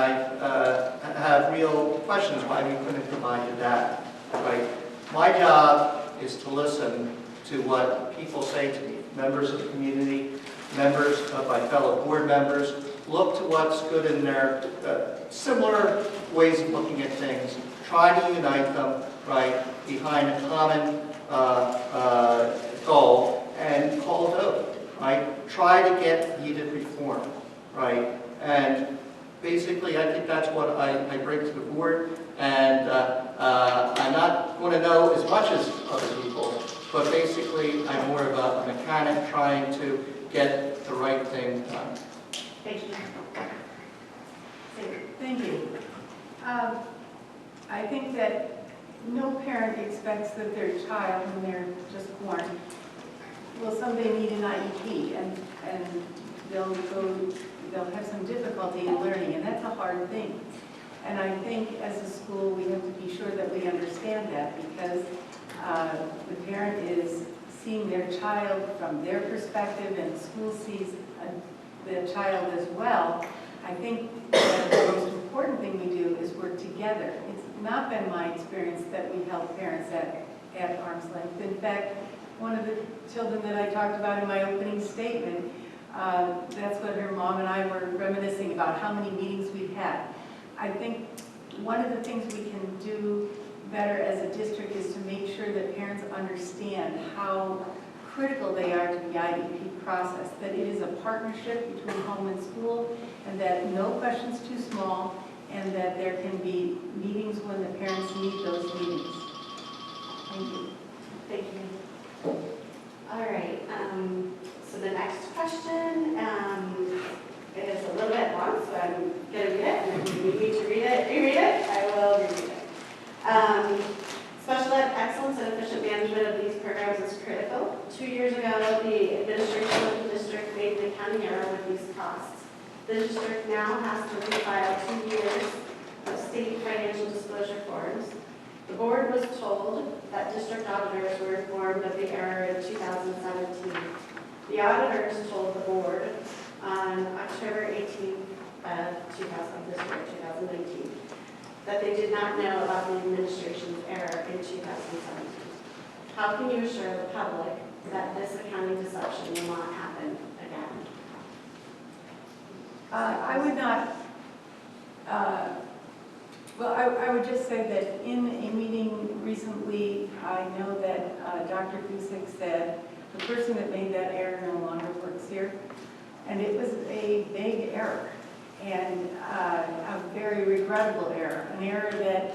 have real questions why we couldn't have provided that, right? My job is to listen to what people say to me, members of the community, members of my fellow board members, look to what's good in their similar ways of looking at things, try to unite them, right, behind a common goal, and call a vote, right? Try to get needed reform, right? And basically, I think that's what I bring to the board, and I'm not going to know as much as other people, but basically, I'm more of a mechanic trying to get the right thing done. Thank you. Thank you. I think that no parent expects that their child, when they're just born, will someday need an IEP, and they'll have some difficulty in learning, and that's a hard thing. And I think as a school, we have to be sure that we understand that, because the parent is seeing their child from their perspective, and the school sees the child as well. I think that the most important thing we do is work together. It's not been my experience that we help parents at arm's length. In fact, one of the children that I talked about in my opening statement, that's what her mom and I were reminiscing about, how many meetings we've had. I think one of the things we can do better as a district is to make sure that parents understand how critical they are to the IEP process, that it is a partnership between home and school, and that no question's too small, and that there can be meetings when the parents need those meetings. Thank you. Thank you. All right, so the next question is a little bit long, so I'm going to read it, and if you need me to read it, reread it, I will reread it. Special ed excellence and efficient management of these programs is critical. 2 years ago, the administration of the district made an accounting error with these costs. The district now has to refile 2 years of state financial disclosure forms. The board was told that district auditors were informed of the error in 2017. The auditors told the board on October 18th of 2019 that they did not know about the administration's error in 2017. How can you assure the public that this accounting deception will not happen again? I would not, well, I would just say that in a meeting recently, I know that Dr. Gusick said the person that made that error no longer works here, and it was a big error, and a very regrettable error, an error that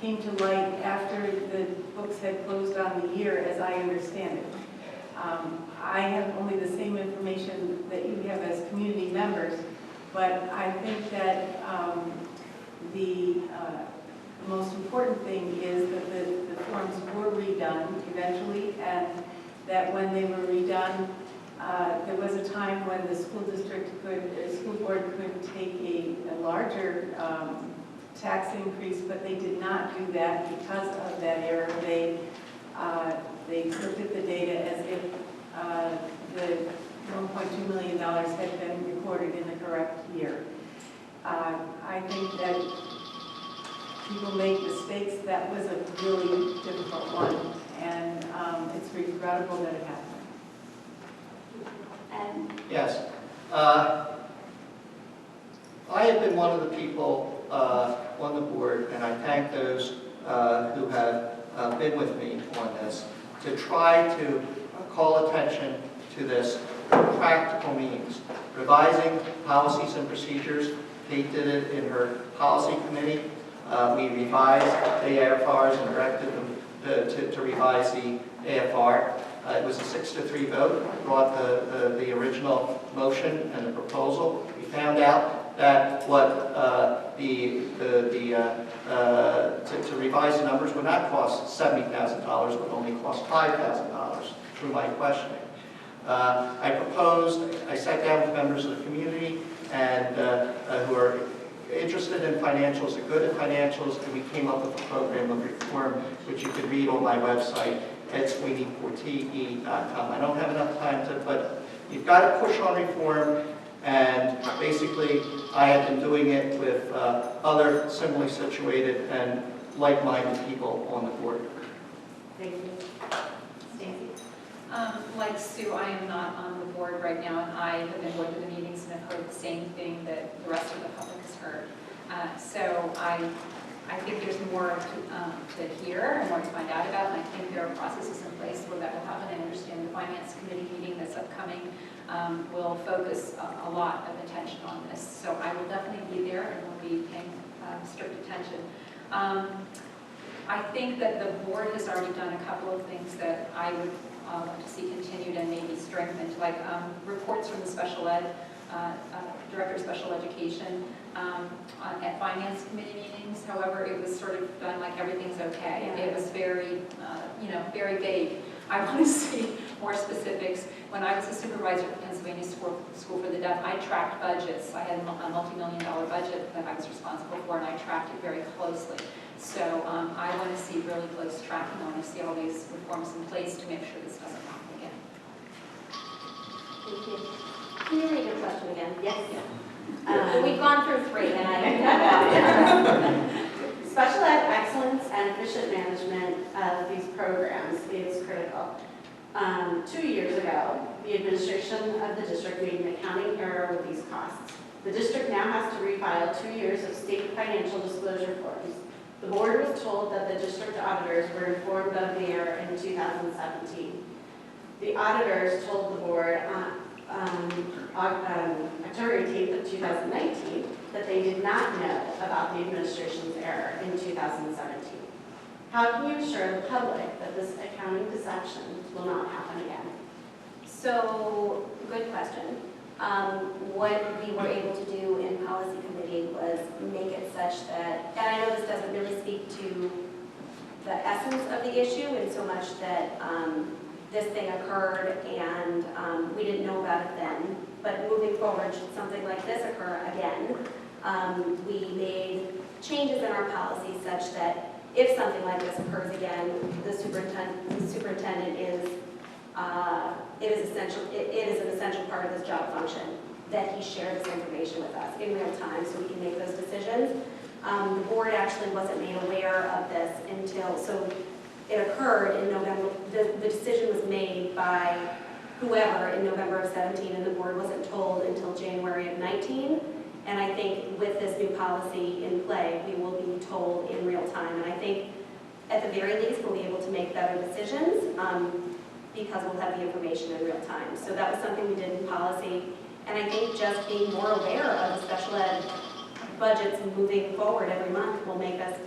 came to light after the books had closed on the year, as I understand it. I have only the same information that you have as community members, but I think that the most important thing is that the forms were redone eventually, and that when they were redone, there was a time when the school board could take a larger tax increase, but they did not do that because of that error. They looked at the data as if the $1.2 million had been recorded in the correct year. I think that people make mistakes. That was a really difficult one, and it's regrettable that it happened. Yes. I have been one of the people on the board, and I thank those who have been with me on this, to try to call attention to this practical means. Revising policies and procedures. Kate did it in her policy committee. We revised the AFRs and directed them to revise the AFR. It was a 6-3 vote, brought the original motion and the proposal. We found out that to revise the numbers would not cost $70,000, would only cost $5,000 through my questioning. I sat down with members of the community and who are interested in financials, are good at financials, and we came up with a program of reform, which you can read on my website at sweeney.com. I don't have enough time to, but you've got to push on reform, and basically I have been doing it with other similarly situated and like-minded people on the board. Thank you. Stacy? Like Sue, I am not on the board right now, and I have been going to the meetings and have heard the same thing that the rest of the public has heard. So I think there's more to hear and more to find out about, and I think there are processes in place where that will happen. I understand the Finance Committee meeting that's upcoming will focus a lot of attention on this. So I will definitely be there and will be paying strict attention. I think that the board has already done a couple of things that I would like to see continued and maybe strengthened, like reports from the special ed, Director of Special Education at Finance Committee meetings. However, it was sort of done like everything's okay. It was very, very vague. I want to see more specifics. When I was a supervisor at the Pennsylvania School for the Deaf, I tracked budgets. I had a multi-million-dollar budget that I was responsible for, and I tracked it very closely. So I want to see really close tracking. I want to see all these reforms in place to make sure this doesn't happen again. Thank you. Can you read your question again? Yes. We've gone through 3, and Special ed excellence and efficient management of these programs is critical. 2 years ago, the administration of the district made an accounting error with these costs. The district now has to refile 2 years of state financial disclosure forms. The board was told that the district auditors were informed of the error in 2017. The auditors told the board on October 18th of 2019 that they did not know about the administration's error in 2017. How can you assure the public that this accounting deception will not happen again? So, good question. What we were able to do in policy committee was make it such that, and I know this doesn't really speak to the essence of the issue in so much that this thing occurred and we didn't know about it then, but moving forward, should something like this occur again, we made changes in our policy such that if something like this occurs again, the superintendent is it is an essential part of his job function that he share this information with us in real time so we can make those decisions. The board actually wasn't made aware of this until, so it occurred in November, the decision was made by whoever in November of 17 and the board wasn't told until January of 19. And I think with this new policy in play, we will be told in real time. And I think at the very least, we'll be able to make better decisions because we'll have the information in real time. So that was something we did in policy. And I think just being more aware of the special ed budgets moving forward every month will make us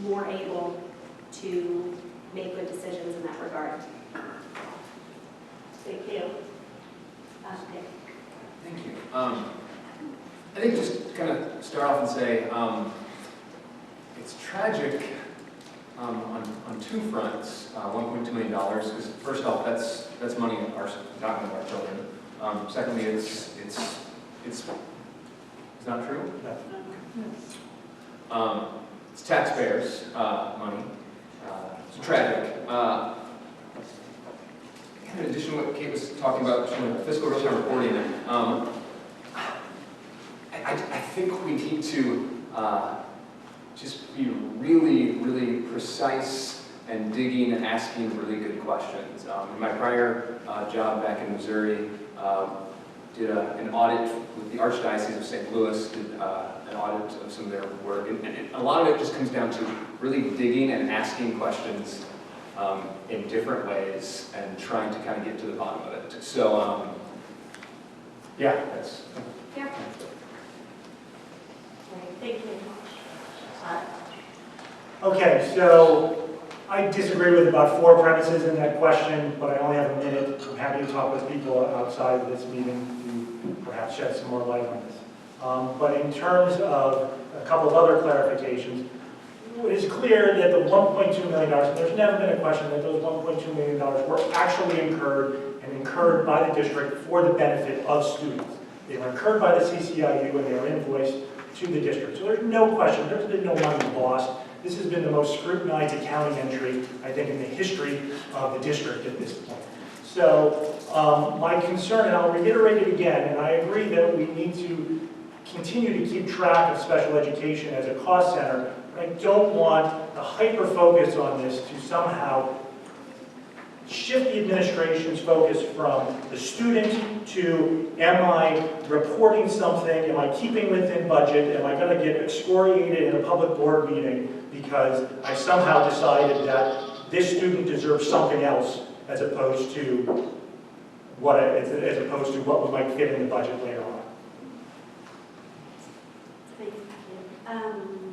more able to make good decisions in that regard. Thank you. Thank you. I think just kind of start off and say it's tragic on two fronts. $1.2 million, because first off, that's money not going to our children. Secondly, it's not true. It's taxpayers' money. It's tragic. In addition to what Kate was talking about, fiscal real-time reporting, I think we need to just be really, really precise and digging and asking really good questions. In my prior job back in Missouri, did an audit with the Archdiocese of St. Louis, did an audit of some of their work, and a lot of it just comes down to really digging and asking questions in different ways and trying to kind of get to the bottom of it. So, yeah, that's... Yeah. Thank you. Okay, so I disagree with about 4 premises in that question, but I only have a minute. I'm happy to talk with people outside of this meeting to perhaps shed some more light on this. But in terms of a couple of other clarifications, it is clear that the $1.2 million, there's never been a question that those $1.2 million were actually incurred by the district for the benefit of students. They were incurred by the CCIU and they were invoiced to the district. So there's no question, there's been no money lost. This has been the most scrutinized accounting entry, I think, in the history of the district at this point. So my concern, and I'll reiterate it again, and I agree that we need to continue to keep track of special education as a cost center, but I don't want the hyper-focus on this to somehow shift the administration's focus from the student to, am I reporting something, am I keeping within budget, am I going to get excoriated in a public board meeting because I somehow decided that this student deserves something else as opposed to what we might fit in the budget later on. Thank you.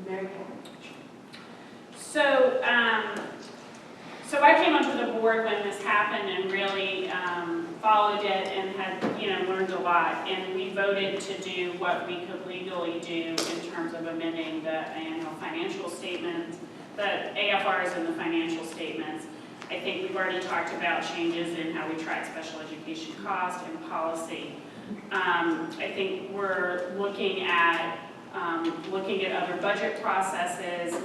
Mary Kay. So I came onto the board when this happened and really followed it and had, learned a lot. And we voted to do what we could legally do in terms of amending the annual financial statements, the AFRs and the financial statements. I think we've already talked about changes in how we track special education cost and policy. I think we're looking at other budget processes.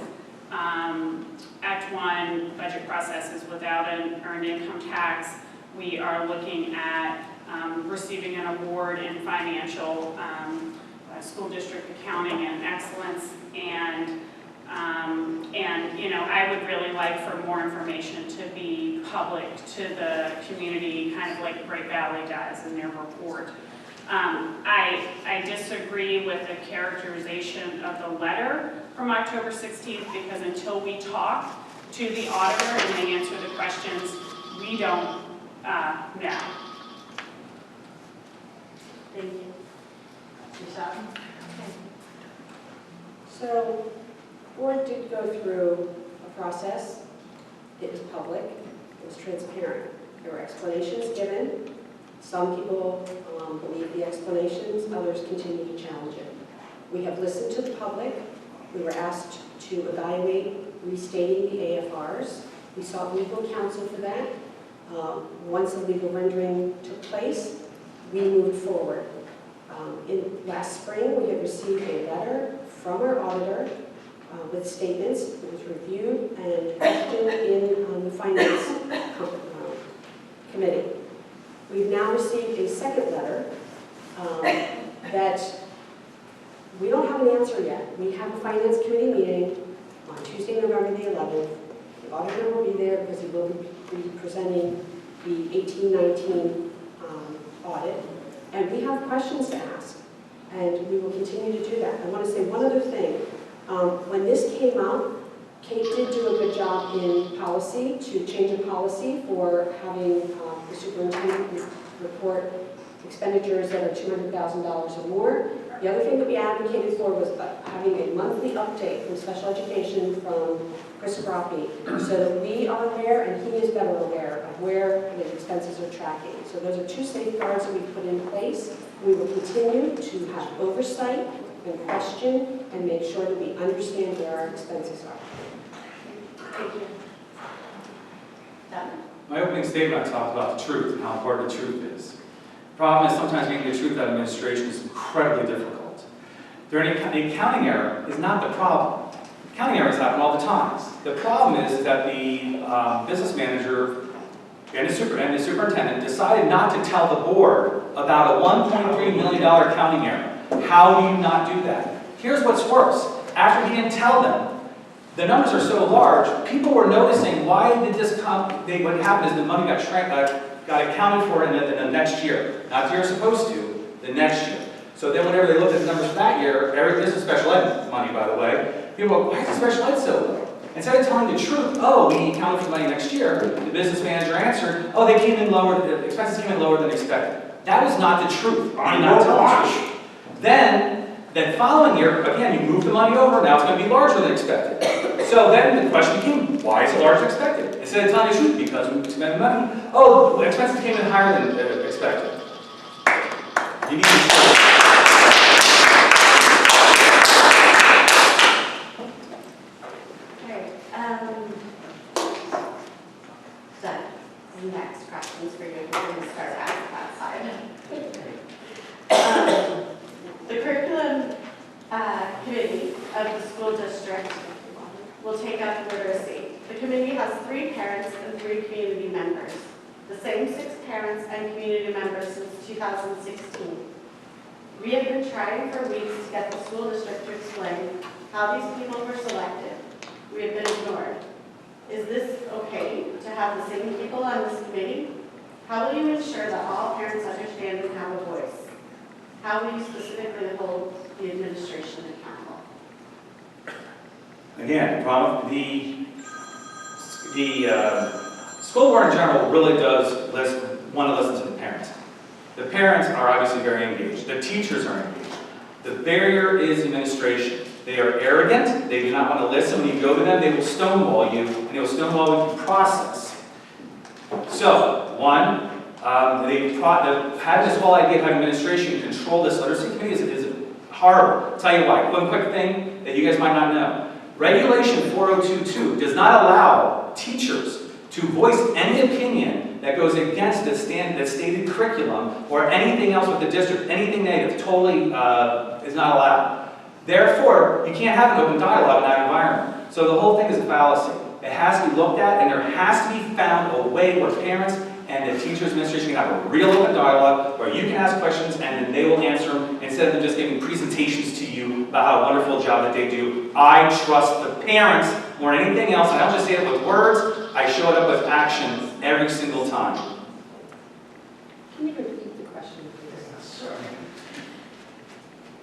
Act 1 budget processes without an earned income tax. We are looking at receiving an award in financial school district accounting and excellence, and I would really like for more information to be public to the community, kind of like Great Valley does in their report. I disagree with the characterization of the letter from October 16th because until we talk to the auditor and they answer the questions, we don't know. Thank you. Michele? So, the board did go through a process. It was public, it was transparent. There were explanations given. Some people believe the explanations, others continue to challenge it. We have listened to the public. We were asked to evaluate restating the AFRs. We sought legal counsel for that. Once the legal rendering took place, we moved forward. Last spring, we had received a letter from our auditor with statements. It was reviewed and questioned in the Finance Committee. We've now received a second letter that we don't have an answer yet. We have a Finance Committee meeting on Tuesday, November the 11th. The auditor will be there because he will be presenting the 18-19 audit. And we have questions to ask, and we will continue to do that. I want to say one other thing. When this came out, Kate did do a good job in policy to change a policy for having the superintendent report expenditures that are $200,000 or more. The other thing that we advocated for was having a monthly update from special education from Chris Grappi, so that we are aware and he is better aware of where the expenses are tracking. So those are two safeguards that we put in place. We will continue to have oversight and question and make sure that we understand where our expenses are. Thank you. Todd? My opening statement, I talked about the truth and how important the truth is. The problem is sometimes getting the truth out of administration is incredibly difficult. The accounting error is not the problem. Accounting errors happen all the time. The problem is that the business manager and the superintendent decided not to tell the board about a $1.3 million accounting error. How do you not do that? Here's what's worse. After he didn't tell them, the numbers are so large, people were noticing why did this come. What happened is the money got accounted for in the next year. Not the year supposed to, the next year. So then whenever they looked at the numbers for that year, this is special ed money, by the way, people go, why is the special ed so low? Instead of telling the truth, oh, we accounted for the money next year, the business manager answered, oh, they came in lower, the expenses came in lower than expected. That was not the truth. On your watch. Then, the following year, again, you move the money over, now it's going to be larger than expected. So then the question became, why is it larger than expected? Instead of telling the truth, because we spent money, oh, the expenses came in higher than expected. You need to school district will take up literacy. The committee has 3 parents and 3 community members. The same 6 parents and community members since 2016. We have been trying for weeks to get the school district to explain how these people were selected. We have been ignored. Is this okay to have the same people on this committee? How will you ensure that all parents understand and have a voice? How will you specifically hold the administration accountable? Again, the school board in general really does want to listen to the parents. The parents are obviously very engaged. The teachers are engaged. The barrier is administration. They are arrogant. They do not want to listen. When you go to them, they will stonewall you, and they will stonewall you through process. So, one, having this whole idea of having administration control this literacy committee is horrible. I'll tell you why. One quick thing that you guys might not know. Regulation 4022 does not allow teachers to voice any opinion that goes against the stated curriculum or anything else with the district, anything negative, totally is not allowed. Therefore, you can't have an open dialogue in that environment. So the whole thing is a fallacy. It has to be looked at, and there has to be found a way where parents and the teachers' administration can have a real open dialogue where you can ask questions and then they will answer them instead of them just giving presentations to you about how wonderful job that they do. I trust the parents more than anything else, and I don't just say it with words, I show it up with action every single time. Can you repeat the question, please? Sure.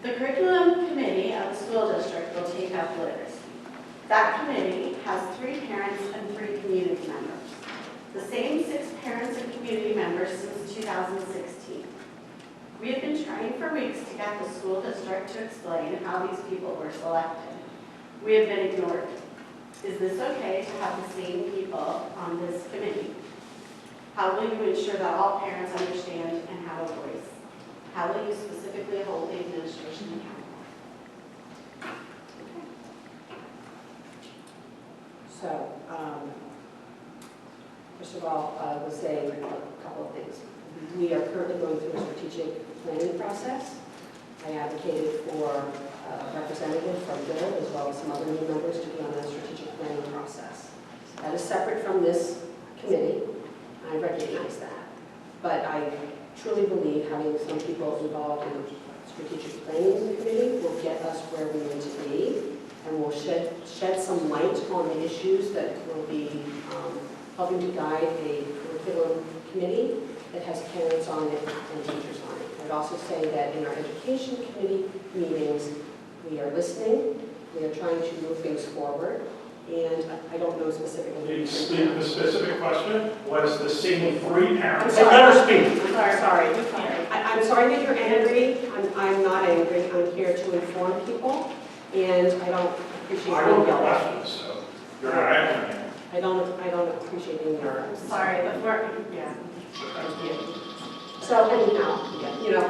The curriculum committee of the school district will take up literacy. That committee has 3 parents and 3 community members. The same 6 parents and community members since 2016. We have been trying for weeks to get the school district to explain how these people were selected. We have been ignored. Is this okay to have the same people on this committee? How will you ensure that all parents understand and have a voice? How will you specifically hold the administration accountable? So, first of all, I will say a couple of things. We are currently going through a strategic planning process. I advocated for a representative from Bill as well as some other new members to be on that strategic planning process. That is separate from this committee. I recognize that. But I truly believe having some people involved in strategic planning committee will get us where we need to be and will shed some light on the issues that will be helping to guide a curriculum committee that has parents on it and teachers on it. I'd also say that in our education committee meetings, we are listening, we are trying to move things forward, and I don't know specifically. The specific question was the same 3 parents. I'm sorry. Let her speak. I'm sorry. I'm sorry that you're angry. I'm not angry. I'm here to inform people, and I don't appreciate I wrote the questions, so you're not answering it. I don't appreciate being here. I'm sorry, but we're, yeah. Thank you. So anyhow, you know,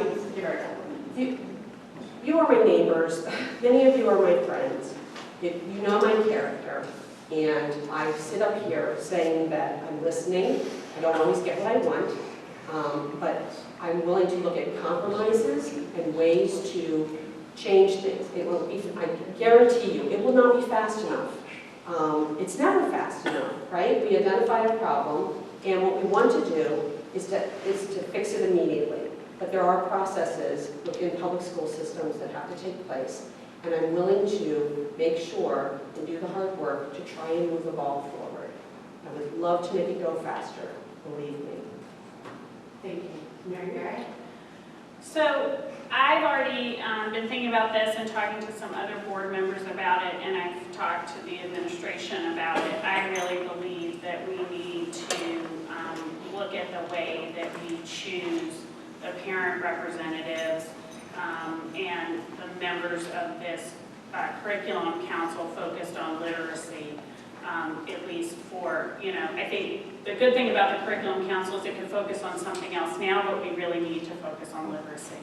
you are my neighbors. Many of you are my friends. You know my character. And I sit up here saying that I'm listening. I don't always get what I want. But I'm willing to look at compromises and ways to change things. It will be, I guarantee you, it will not be fast enough. It's never fast enough, right? We identify a problem, and what we want to do is to fix it immediately. But there are processes within public school systems that have to take place, and I'm willing to make sure and do the hard work to try and move the ball forward. I would love to make it go faster, believe me. Thank you. Mary Garrett? So I've already been thinking about this and talking to some other board members about it, and I've talked to the administration about it. I really believe that we need to look at the way that we choose the parent representatives and the members of this curriculum council focused on literacy, at least for, I think the good thing about the curriculum council is it can focus on something else now, but we really need to focus on literacy.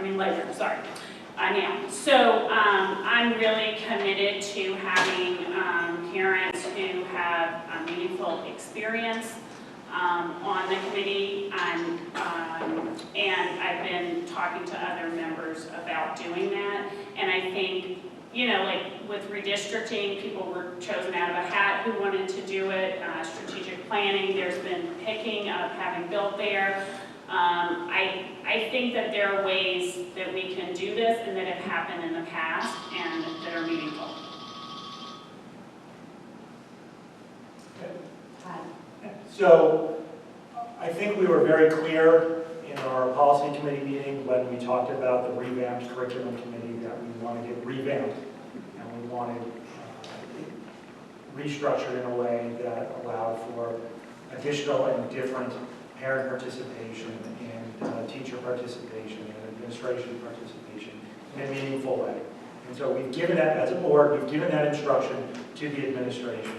Later, sorry. I am. So I'm really committed to having parents who have a meaningful experience on the committee, and I've been talking to other members about doing that. And I think you know, like with redistricting, people were chosen out of a hat who wanted to do it. Strategic planning, there's been picking of having built there. I think that there are ways that we can do this and that have happened in the past and that are meaningful. So I think we were very clear in our policy committee meeting when we talked about the revamped curriculum committee that we want to get revamped and we wanted restructured in a way that allowed for additional and different parent participation and teacher participation and administration participation in a meaningful way. And so we've given that, as a board, we've given that instruction to the administration.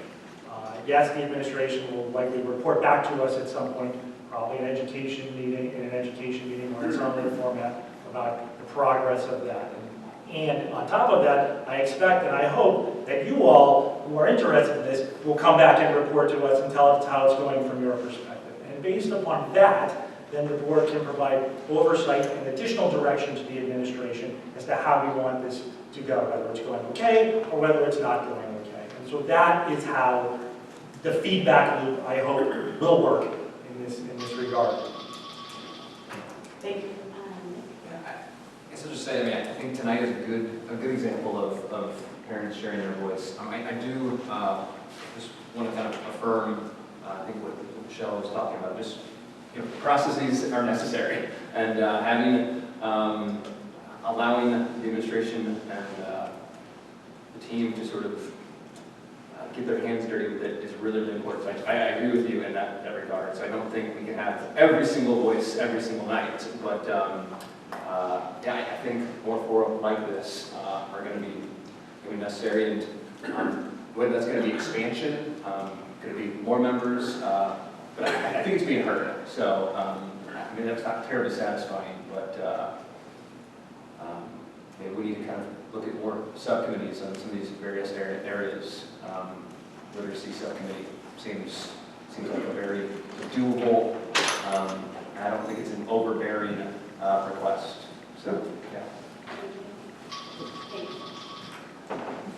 Yes, the administration will likely report back to us at some point, probably in an education meeting or in some other format about the progress of that. And on top of that, I expect and I hope that you all who are interested in this will come back and report to us and tell us how it's going from your perspective. And based upon that, then the board can provide oversight and additional direction to the administration as to how we want this to go, whether it's going okay or whether it's not going okay. And so that is how the feedback loop, I hope, will work in this regard. Thank you. I guess I'll just say, I mean, I think tonight is a good example of parents sharing their voice. I do just want to kind of affirm, I think what Michele was talking about, just, you know, processes are necessary, and having, allowing the administration and the team to sort of get their hands dirty with it is really, really important. So I agree with you in that regard. So I don't think we can have every single voice every single night, but yeah, I think more forums like this are going to be necessary, and whether that's going to be expansion, going to be more members, but I think it's being heard. So I mean, that's not terribly satisfying, but maybe we need to kind of look at more subcommittees on some of these various areas. Literacy subcommittee seems like a very doable. I don't think it's an overbearing request. So yeah.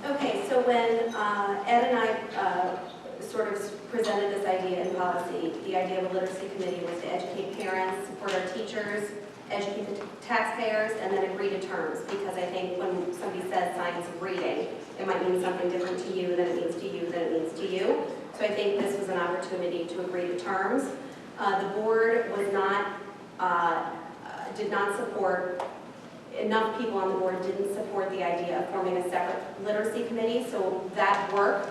Okay, so when Ed and I sort of presented this idea in policy, the idea of a literacy committee was to educate parents, support our teachers, educate the taxpayers, and then agree to terms. Because I think when somebody says science of reading, it might mean something different to you than it means to you than it means to you. So I think this was an opportunity to agree to terms. The board was not, did not support, enough people on the board didn't support the idea of forming a separate literacy committee. So that work,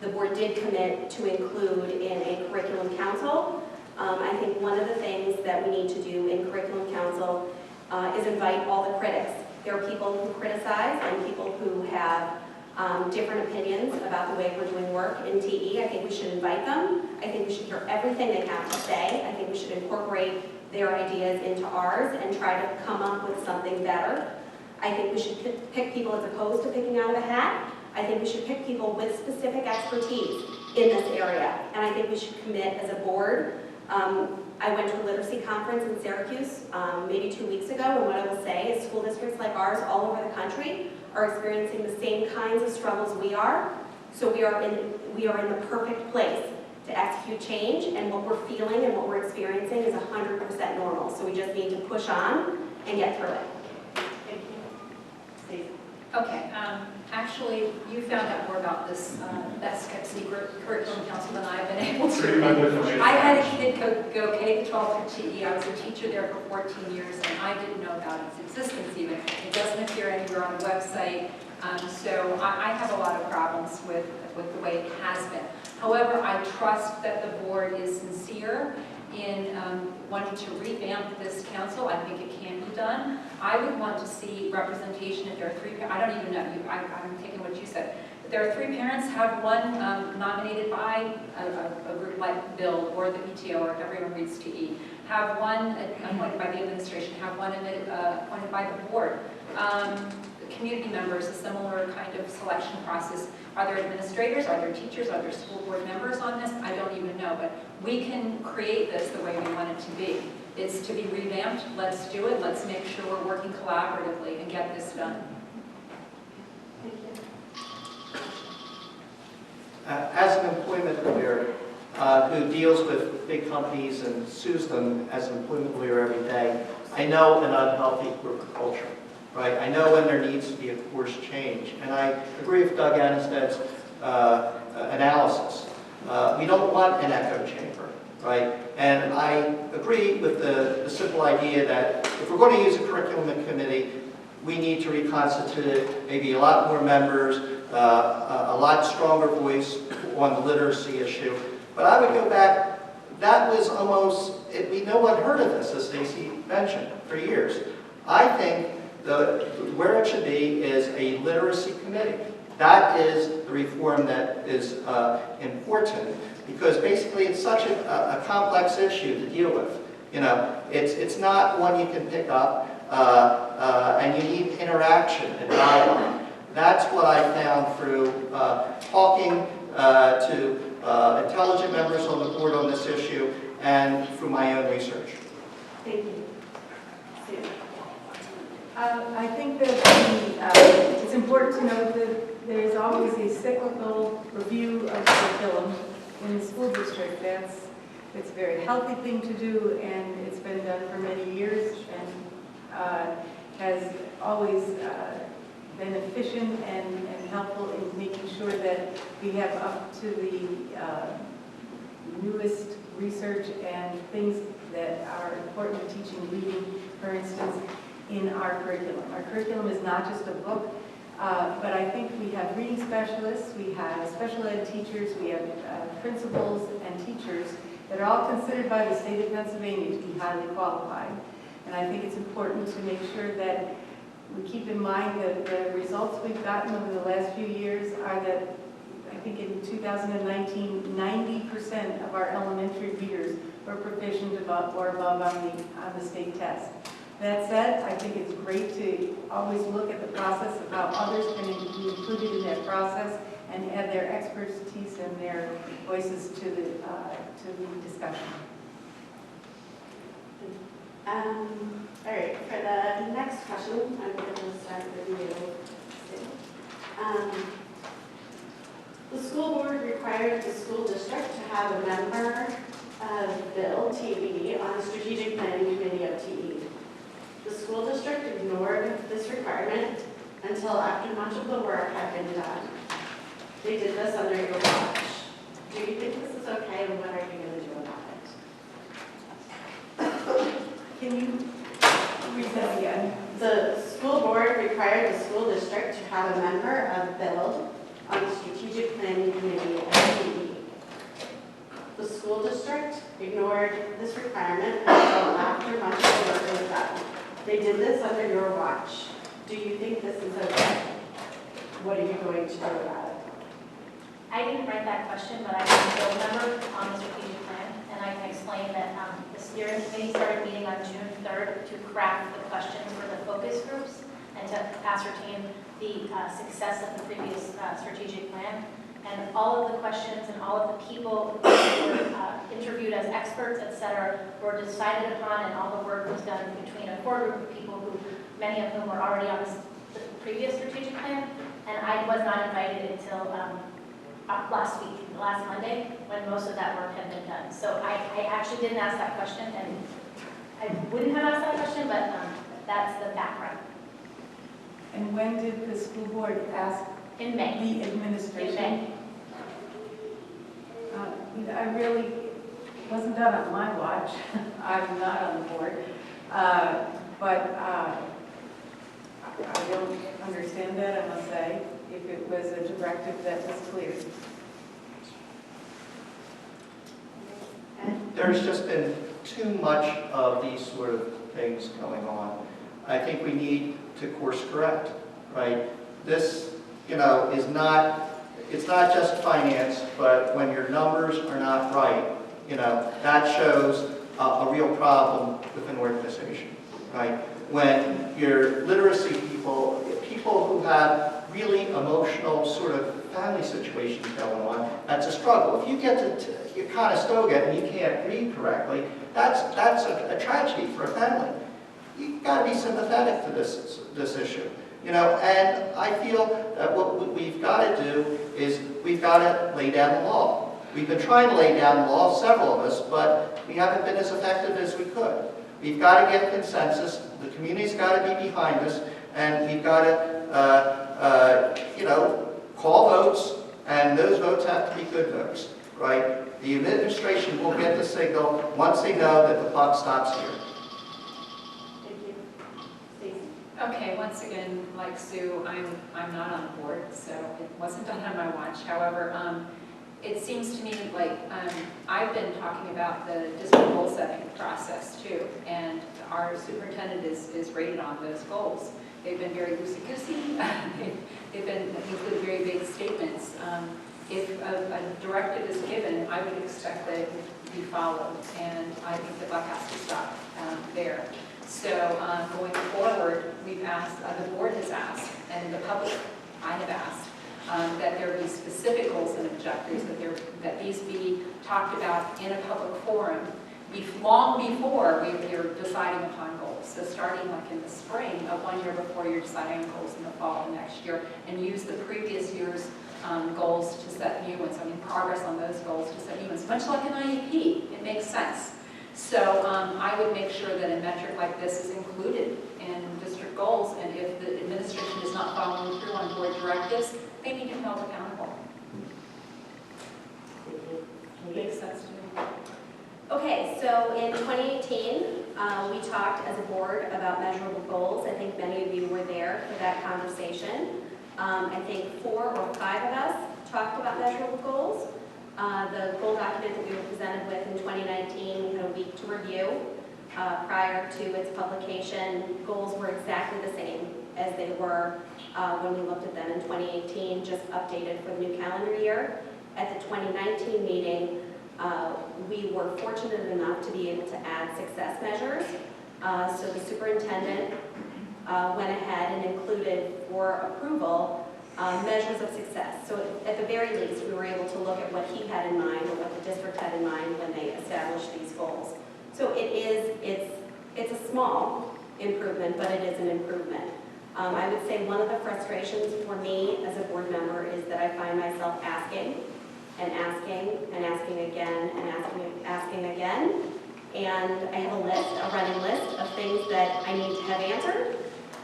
the board did commit to include in a curriculum council. I think one of the things that we need to do in curriculum council is invite all the critics. There are people who criticize and people who have different opinions about the way we're doing work in TE. I think we should invite them. I think we should hear everything they have to say. I think we should incorporate their ideas into ours and try to come up with something better. I think we should pick people as opposed to picking out of a hat. I think we should pick people with specific expertise in this area. And I think we should commit as a board. I went to a literacy conference in Syracuse maybe 2 weeks ago, and what I will say is school districts like ours all over the country are experiencing the same kinds of struggles we are. So we are in the perfect place to execute change, and what we're feeling and what we're experiencing is 100% normal. So we just need to push on and get through it. Thank you. Stacy. Okay, actually, you found out more about this best kept secret curriculum council than I've been able to. I had a kid go K-12 through TE. I was a teacher there for 14 years, and I didn't know about its existence even. It doesn't appear anywhere on the website, so I have a lot of problems with the way it has been. However, I trust that the board is sincere in wanting to revamp this council. I think it can be done. I would want to see representation if there are three, I don't even know, I'm taking what you said. If there are three parents, have one nominated by a group like Bill or the PTO or everyone reads TE. Have one appointed by the administration, have one appointed by the board. Community members, a similar kind of selection process. Are there administrators, are there teachers, are there school board members on this? I don't even know, but we can create this the way we want it to be. It's to be revamped, let's do it, let's make sure we're working collaboratively and get this done. Thank you. As an employment lawyer who deals with big companies and sues them as an employment lawyer every day, I know an unhealthy corporate culture, right? I know when there needs to be a course change. And I agree with Doug Anestad's analysis. We don't want an echo chamber, right? And I agree with the simple idea that if we're going to use a curriculum committee, we need to reconstitute it, maybe a lot more members, a lot stronger voice on the literacy issue. But I would go back, that was almost, no one heard of this, as Stacy mentioned, for years. I think where it should be is a literacy committee. That is the reform that is important, because basically it's such a complex issue to deal with. You know, it's not one you can pick up, and you need interaction and dialogue. That's what I found through talking to intelligent members on the board on this issue and through my own research. Thank you. Sue. I think that it's important to note that there is always a cyclical review of curriculum in the school district. It's a very healthy thing to do, and it's been done for many years, and has always been efficient and helpful in making sure that we have up to the newest research and things that are important in teaching reading, for instance, in our curriculum. Our curriculum is not just a book, but I think we have reading specialists, we have special ed teachers, we have principals and teachers that are all considered by the state of Pennsylvania to be highly qualified. And I think it's important to make sure that we keep in mind that the results we've gotten over the last few years are that, I think in 2019, 90% of our elementary readers were proficient above or above on the state test. That said, I think it's great to always look at the process of how others can be included in that process and add their expertise and their voices to the discussion. All right, for the next question, I'm going to start with you. The school board required the school district to have a member of Bill, TB, on the strategic planning committee of TE. The school district ignored this requirement until after much of the work had been done. They did this under your watch. Do you think this is okay, and what are you going to do about it? Can you read that again? The school board required the school district to have a member of BUILD on the strategic planning committee of TE. The school district ignored this requirement until after much of the work was done. They did this under your watch. Do you think this is okay? What are you going to do about it? I didn't write that question, but I was a board member on the strategic plan, and I can explain that the steering committee started meeting on June 3rd to craft the questions for the focus groups and to ascertain the success of the previous strategic plan. And all of the questions and all of the people who were interviewed as experts, et cetera, were decided upon, and all the work was done between a core group of people who, many of whom were already on the previous strategic plan. And I was not invited until last week, last Monday, when most of that work had been done. So I actually didn't ask that question, and I wouldn't have asked that question, but that's the background. And when did the school board ask In May. the administration? In May. I really wasn't done on my watch. I'm not on the board. But I don't understand that, I must say, if it was a directive that was clear. There's just been too much of these sort of things going on. I think we need to course correct, right? This, is not, it's not just finance, but when your numbers are not right, that shows a real problem with an organization, right? When your literacy people who have really emotional sort of family situations going on, that's a struggle. If you get to Conestoga and you can't read correctly, that's a tragedy for a family. You've got to be sympathetic to this issue. And I feel that what we've got to do is we've got to lay down the law. We've been trying to lay down the law, several of us, but we haven't been as effective as we could. We've got to get consensus. The community's got to be behind us, and we've got to, call votes, and those votes have to be good votes, right? The administration will get the signal once they know that the buck stops here. Thank you. Stacy? Okay, once again, like Sue, I'm not on board, so it wasn't done on my watch. However, it seems to me like I've been talking about the district goal setting process too, and our superintendent is rated on those goals. They've been very loosey-goosey. They've included very big statements. If a directive is given, I would expect that it would be followed, and I think the buck has to stop there. So going forward, we've asked, the board has asked, and the public, I have asked, that there be specific goals and objectives, that these be talked about in a public forum long before we're deciding upon goals. So starting like in the spring of 1 year before you're deciding on goals in the fall of next year, and use the previous year's goals to set new ones. I mean, progress on those goals to set new ones. Much like an IEP, it makes sense. So I would make sure that a metric like this is included in district goals, and if the administration is not following through on board directives, they need to be held accountable. Makes sense to me. Okay, so in 2018, we talked as a board about measurable goals. I think many of you were there for that conversation. I think 4 or 5 of us talked about measurable goals. The goal document that we were presented with in 2019, we had a week to review. Prior to its publication, goals were exactly the same as they were when we looked at them in 2018, just updated for the new calendar year. At the 2019 meeting, we were fortunate enough to be able to add success measures. So the superintendent went ahead and included for approval measures of success. So at the very least, we were able to look at what he had in mind or what the district had in mind when they established these goals. So it's a small improvement, but it is an improvement. I would say one of the frustrations for me as a board member is that I find myself asking and asking and asking again and asking again. And I have a list, a running list of things that I need to have answered.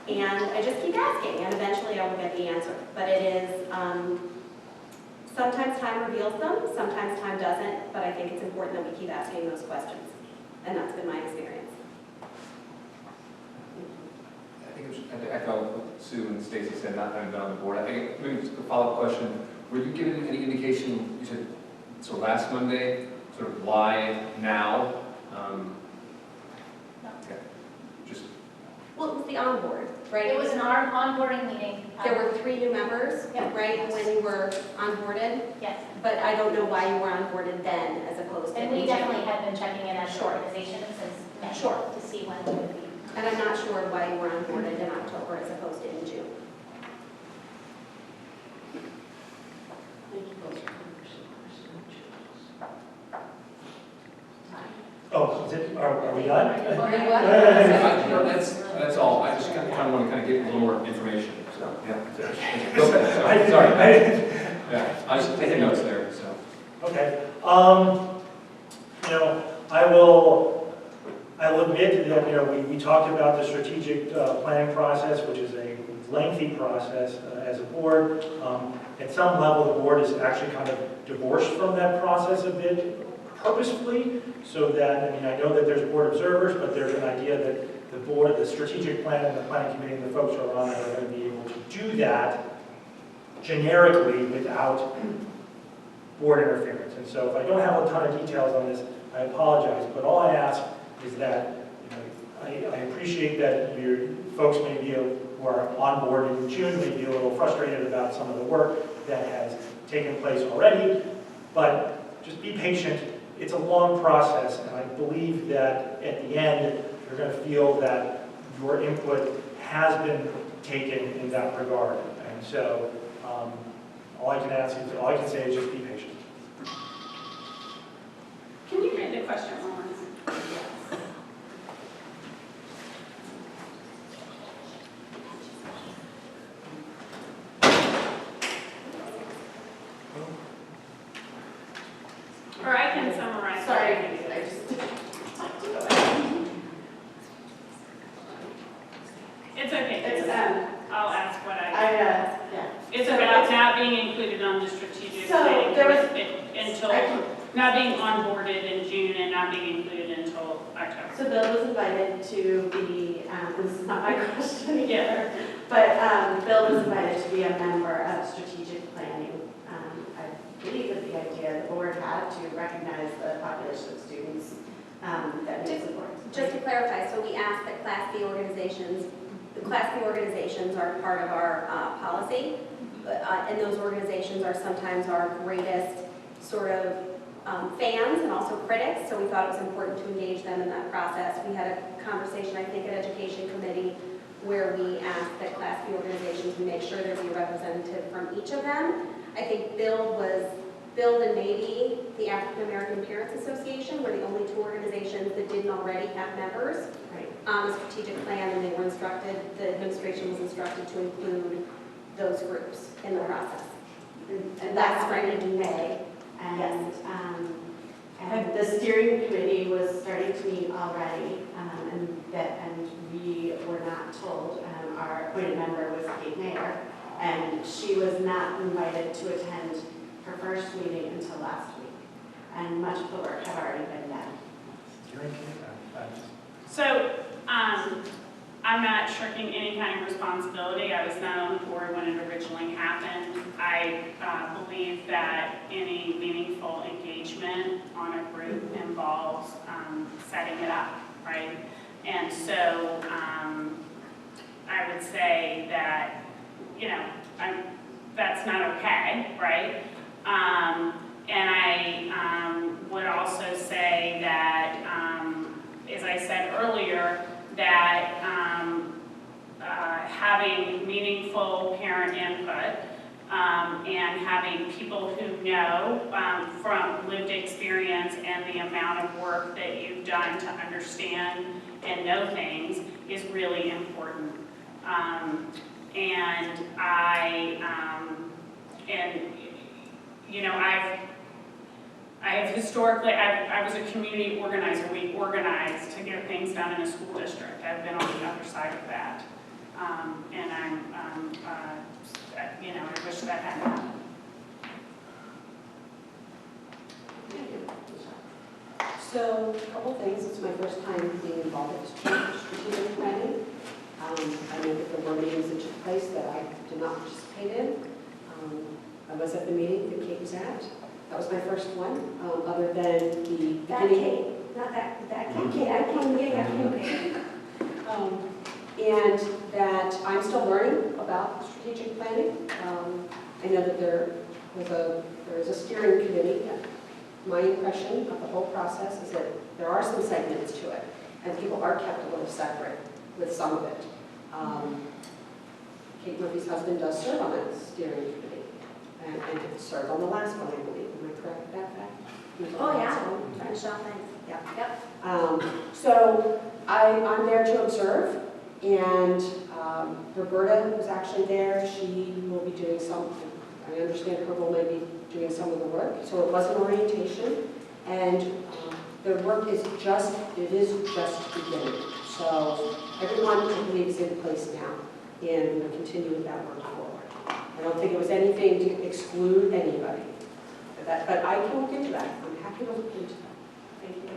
And I just keep asking, and eventually I will get the answer. But it is, sometimes time reveals them, sometimes time doesn't, but I think it's important that we keep asking those questions. And that's been my experience. I think to echo what Sue and Stacy said, not having been on the board, I think maybe just a follow-up question. Were you given any indication, you said, so last Monday, sort of why now? Okay. Just. Well, it was the onboard, right? It was an onboarding meeting. There were 3 new members, Yep. right, when you were onboarded? Yes. But I don't know why you were onboarded then as opposed to And in we June. definitely had been checking in as an Sure. organization since May Sure. to see when we would be. And I'm not sure why you were onboarded in October as opposed to in June. Oh, is it, are we done? That's all. I just kind of want to get a little more information. So yeah. Sorry. Yeah, I was taking notes there. So. Okay. I will admit that we talked about the strategic planning process, which is a lengthy process as a board. At some level, the board is actually kind of divorced from that process a bit purposefully, so that, I know that there's board observers, but there's an idea that the board, the strategic plan and the planning committee and the folks who are on it are going to be able to do that generically without board interference. And so if I don't have a ton of details on this, I apologize, but all I ask is that I appreciate that your folks may be, who are on board in June, may be a little frustrated about some of the work that has taken place already, but just be patient. It's a long process, and I believe that at the end, you're going to feel that your input has been taken in that regard. And so all I can say is just be patient. Can you read the question one more time? It's okay. It's, I'll ask what yeah. It's So about it's- not being included on the strategic So planning there was- until, I- not being onboarded in June and not being included until October. So Bill was invited to be, this is not my question Yeah. either, but Bill was invited to be a member of strategic planning. I believe that the idea the board had to recognize the population of students that need support. Just to clarify, so we asked that Class B organizations, the Class B organizations are part of our policy, and those organizations are sometimes our greatest sort of fans and also critics, so we thought it was important to engage them in that process. We had a conversation, I think, at Education Committee, where we asked that Class B organizations, we make sure there's a representative from each of them. I think Bill and maybe the African American Parents Association were the only two organizations that didn't already have members Right. on the strategic plan, and they were instructed, the administration was instructed to include those groups in the process. And that's started in May. And, and the steering committee was starting to meet already, and we were not told, our appointed member was Kate Mayer, and she was not invited to attend her first meeting until last week. And much of the work had already been done. So, I'm not shirking any kind of responsibility. I was not on the board when it originally happened. I believe that any meaningful engagement on a group involves setting it up, right? And so I would say that, you know, that's not okay, right? And I would also say that, as I said earlier, that having meaningful parent input and having people who know from lived experience and the amount of work that you've done to understand and know things is really important. You know, I have historically, I was a community organizer. We organized to get things done in a school district. I've been on the other side of that. And you know, I wish that hadn't happened. So, a couple things. It's my first time being involved with strategic planning. I know that there were meetings that took place that I did not participate in. I was at the meeting that Kate was at. That was my first one, other than the That beginning. Kate, not that Kate, I came getting that Kate. And that I'm still learning about strategic planning. I know that there is a steering committee. My impression of the whole process is that there are some segments to it, and people are kept a little separate with some of it. Kate Murphy's husband does serve on that steering committee, and served on the last one, I believe. Am I correct with that fact? He was on Oh, the yeah. last one? Trying to shop things. Yeah. Yep. So I'm there to observe, and Roberta was actually there. She will be doing some, I understand her will maybe doing some of the work. So it was an orientation, and the work is just beginning. So everyone, I believe, is in place now, and we'll continue with that work forward. I don't think it was anything to exclude anybody, but I can look into that. I'm happy to look into that. Thank you.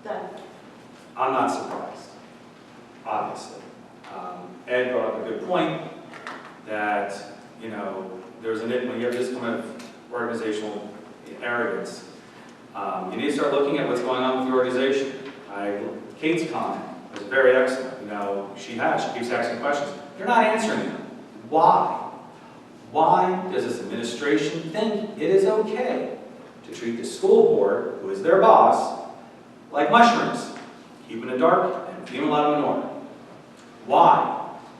Done. I'm not surprised, obviously. Ed brought up a good point that, you know, there's when you have this kind of organizational arrogance, you need to start looking at what's going on with the organization. Kate's comment was very excellent. You know, she keeps asking questions. They're not answering them. Why? Why does this administration think it is okay to treat the school board, who is their boss, like mushrooms? Keep in the dark and feed them a lot of manure. Why?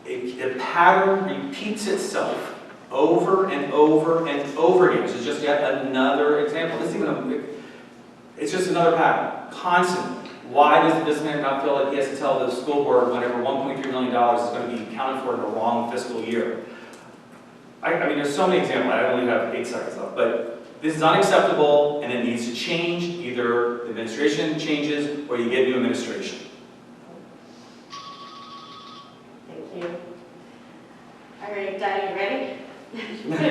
The pattern repeats itself over and over and over again. This is just yet another example. It's just another pattern, constantly. Why does this man not feel like he has to tell the school board whenever $1.3 million is going to be accounted for in the wrong fiscal year? I mean, there's so many examples. I only have 8 seconds left, but this is unacceptable, and it needs to change. Either the administration changes, or you get new administration. Thank you. done, you ready? Much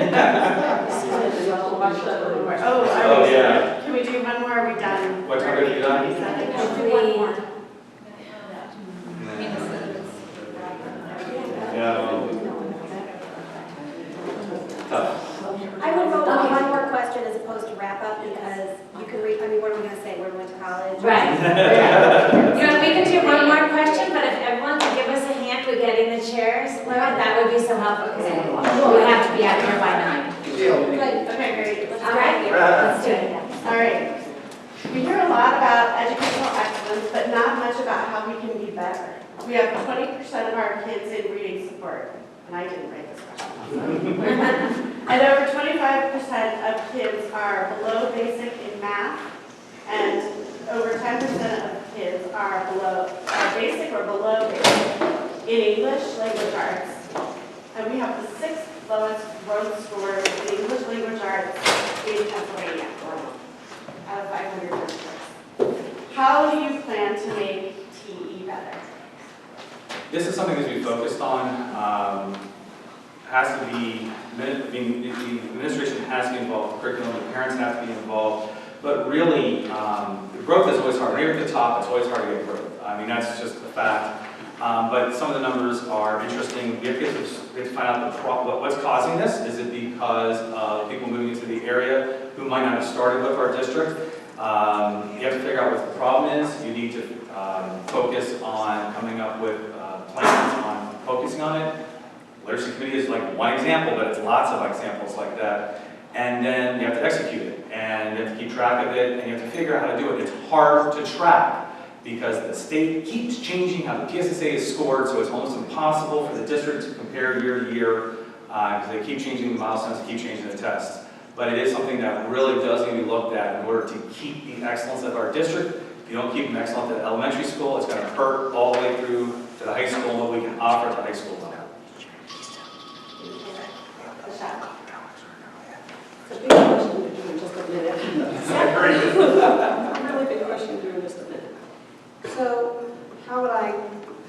Oh, yeah. Can we do one more, are we done? What time are you done? One more. Yeah. Tough. I would vote on one more question as opposed to wrap up because you can read, I mean, what are we going to say? Where we went to college? Right. You know, we can do one more question, but if everyone could give us a hand with getting the chairs, that would be so helpful because we have to be out here by 9. Good. Okay, great. Let's All go. right, let's do it. All right. We hear a lot about educational excellence, but not much about how we can be better. We have 20% of our kids in reading support, and I didn't write this question. And over 25% of kids are below basic in math, and over 10% of kids are basic or below basic in English language arts. And we have the 6th lowest growth scores in English language arts in Pennsylvania, out of 500 districts. How do you plan to make TE better? This is something that we focused on. Has to be, I mean, the administration has to be involved, the curriculum, the parents have to be involved, but really, the growth is always hard. Right at the top, it's always hard to get growth. I mean, that's just a fact. But some of the numbers are interesting. We have to find out what's causing this. Is it because of people moving into the area who might not have started with our district? You have to figure out what the problem is. You need to focus on coming up with plans on focusing on it. Literacy committee is like one example, but it's lots of examples like that. And then you have to execute it, and you have to keep track of it, and you have to figure out how to do it. It's hard to track because the state keeps changing how the PSSA is scored, so it's almost impossible for the district to compare year to year because they keep changing the milestones, keep changing the tests. But it is something that really does need to be looked at in order to keep the excellence of our district. If you don't keep them excellent at elementary school, it's going to hurt all the way through to the high school and what we can offer at the high school level. It's a big question to do in just a minute. A really big question to do in just a minute. So how do I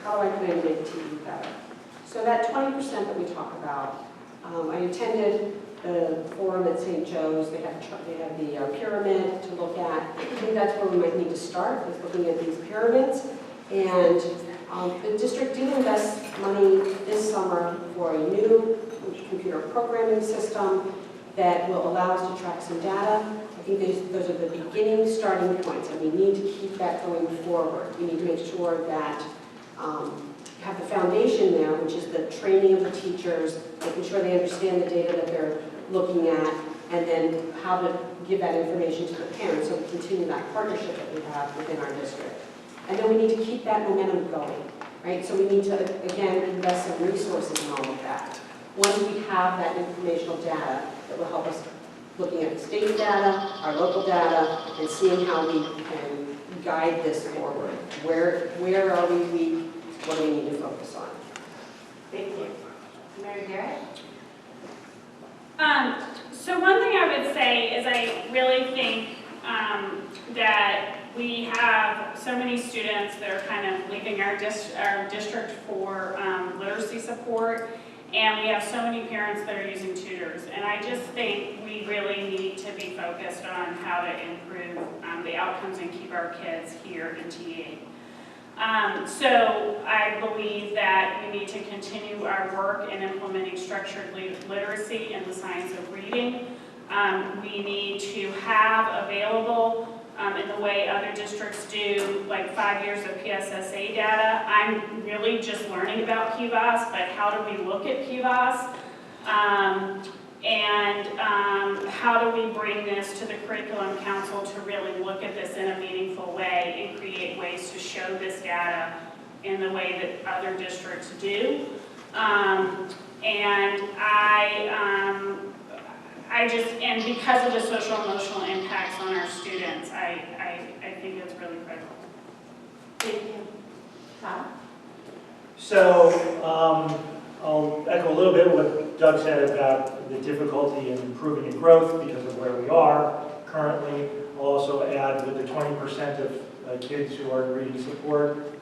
plan to make TE better? So that 20% that we talk about, I attended the forum at St. Joe's. They have the pyramid to look at. I think that's where we might need to start, is looking at these pyramids. And the district did invest money this summer for a new computer programming system that will allow us to track some data. I think those are the beginning starting points, and we need to keep that going forward. We need to make sure that you have the foundation there, which is the training of the teachers, making sure they understand the data that they're looking at, and then how to give that information to the parents so we continue that partnership that we have within our district. And then we need to keep that momentum going, right? So we need to, again, invest some resources in all of that. Once we have that informational data that will help us looking at the state data, our local data, and seeing how we can guide this forward. Where are we weak? What do we need to focus on? Thank you. Mary Garrett? So one thing I would say is I really think that we have so many students that are kind of leaving our district for literacy support, and we have so many parents that are using tutors. And I just think we really need to be focused on how to improve the outcomes and keep our kids here in Tiede. So I believe that we need to continue our work in implementing structured literacy in the science of reading. We need to have available, in the way other districts do, like 5 years of PSSA data. I'm really just learning about PVAS, but how do we look at PVAS? How do we bring this to the Curriculum Council to really look at this in a meaningful way and create ways to show this data in the way that other districts do? And because of the social emotional impacts on our students, I think it's really critical. Thank you. Todd? So I'll echo a little bit what Doug said about the difficulty in improving in growth because of where we are currently. I'll also add with the 20% of kids who are in reading support,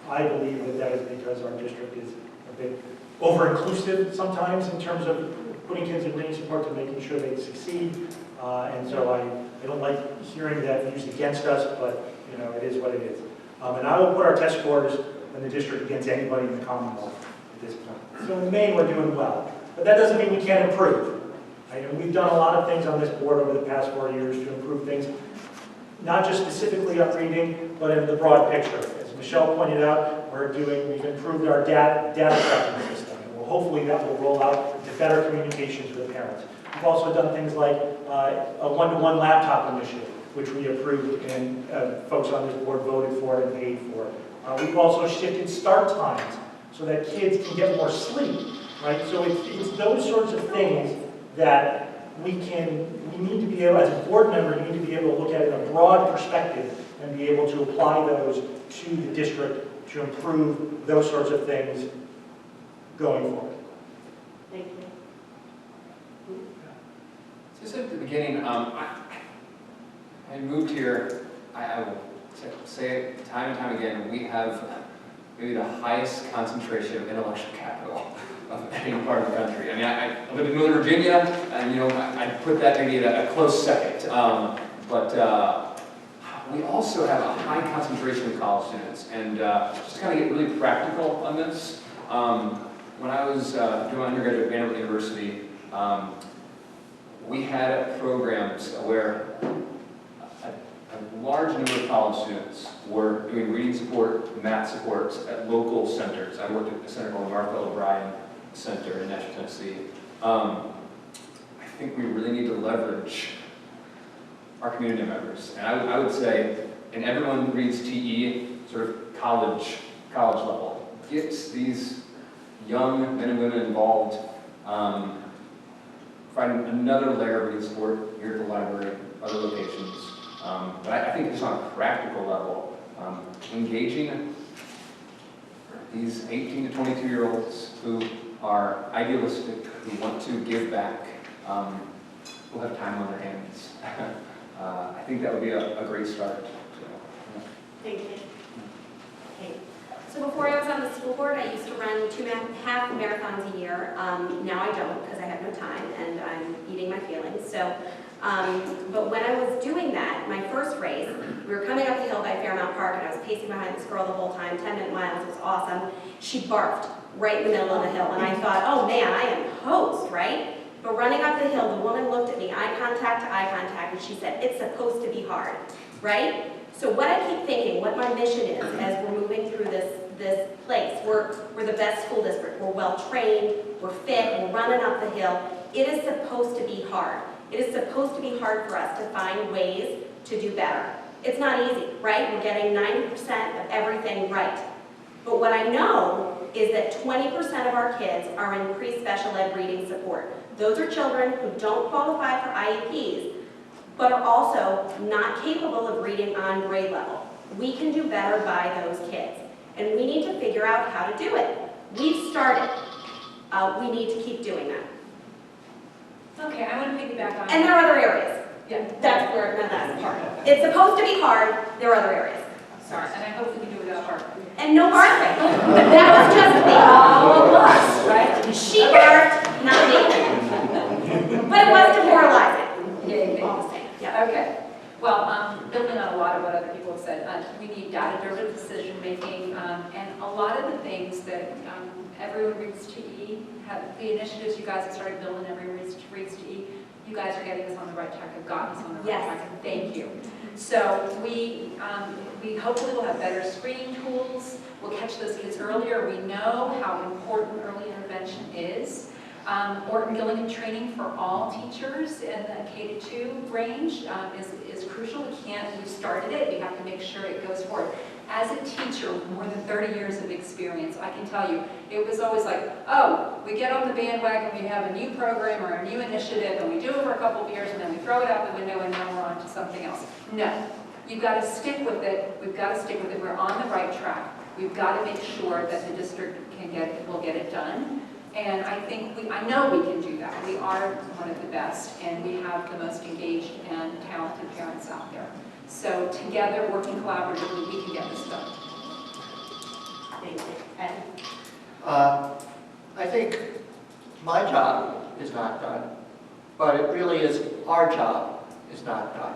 I believe that is because our district is a bit over-inclusive sometimes in terms of putting kids in reading support to making sure they succeed. And so I don't like hearing that used against us, but you know, it is what it is. And I will put our test scores in the district against anybody in the Commonwealth at this point. So in the main, we're doing well. But that doesn't mean we can't improve. Right? And we've done a lot of things on this board over the past 4 years to improve things, not just specifically on reading, but in the broad picture. As Michele pointed out, we've improved our data tracking system. And hopefully that will roll out to better communications with parents. We've also done things like a one-to-one laptop initiative, which we approved and folks on this board voted for and paid for. We've also shifted start times so that kids can get more sleep, right? So it's those sorts of things that we need to be able, as a board member, you need to be able to look at it in a broad perspective and be able to apply those to the district to improve those sorts of things going forward. Thank you. Just at the beginning, I moved here, I will say it time and time again, we have maybe the highest concentration of intellectual capital of any part of the country. I mean, I live in Northern Virginia, and you know, I'd put that maybe at a close second. But we also have a high concentration of college students, and just to kind of get really practical on this, when I was doing my undergraduate at Vanderbilt University, we had programs where a large number of college students were doing reading support, math supports at local centers. I worked at a center called Martha O'Brien Center in Nashville, Tennessee. I think we really need to leverage our community members. And I would say, and everyone reads TE, sort of college level. Get these young men and women involved. Find another layer of reading support here at the library, other locations. But I think just on a practical level, engaging these 18 to 22-year-olds who are idealistic, who want to give back, who have time on their hands. I think that would be a great start. Thank you. Okay. So before I was on the school board, I used to run 2.5 marathons a year. Now I don't because I have no time and I'm eating my feelings. So, but when I was doing that, my first race, we were coming up the hill by Fairmount Park and I was pacing behind this girl the whole time, 10-minute miles, it was awesome. She barfed right in the middle of the hill and I thought, oh man, I am host, right? But running up the hill, the woman looked at me, eye contact to eye contact, and she said, it's supposed to be hard, right? So what I keep thinking, what my mission is as we're moving through this place, we're the best school district, we're well trained, we're fit, we're running up the hill. It is supposed to be hard. It is supposed to be hard for us to find ways to do better. It's not easy, right? We're getting 90% of everything right. But what I know is that 20% of our kids are in pre-special ed reading support. Those are children who don't qualify for IEPs, but are also not capable of reading on grade level. We can do better by those kids, and we need to figure out how to do it. We've started. We need to keep doing that. Okay, I want to piggyback on. And there are other areas. Yeah. That's where that's part. It's supposed to be hard. There are other areas. Sorry, and I hope we can do it without barking. And no barfing. That was just me. All of us, right? She barfed, not me. But it was demoralizing. All the same. Yeah. Okay. Well, building on a lot of what other people have said, we need data-driven decision-making, and a lot of the things that everyone reads to E, the initiatives you guys have started building, everyone reads to E, you guys are getting us on the right track, have gotten us on the right track, and thank you. So we hopefully will have better screening tools, we'll catch those kids earlier, we know how important early intervention is. Orton Gilligan training for all teachers in the K-2 range is crucial. We started it, we have to make sure it goes forward. As a teacher with more than 30 years of experience, I can tell you, it was always like, oh, we get on the bandwagon, we have a new program or a new initiative, and we do it for a couple of years, and then we throw it out the window, and now we're on to something else. No, you've got to stick with it, we've got to stick with it, we're on the right track. We've got to make sure that the district will get it done. And I know we can do that. We are one of the best, and we have the most engaged and talented parents out there. So together, working collaboratively, we can get this done. Thank you. Ed? I think think my job is not done, but it really is our job is not done.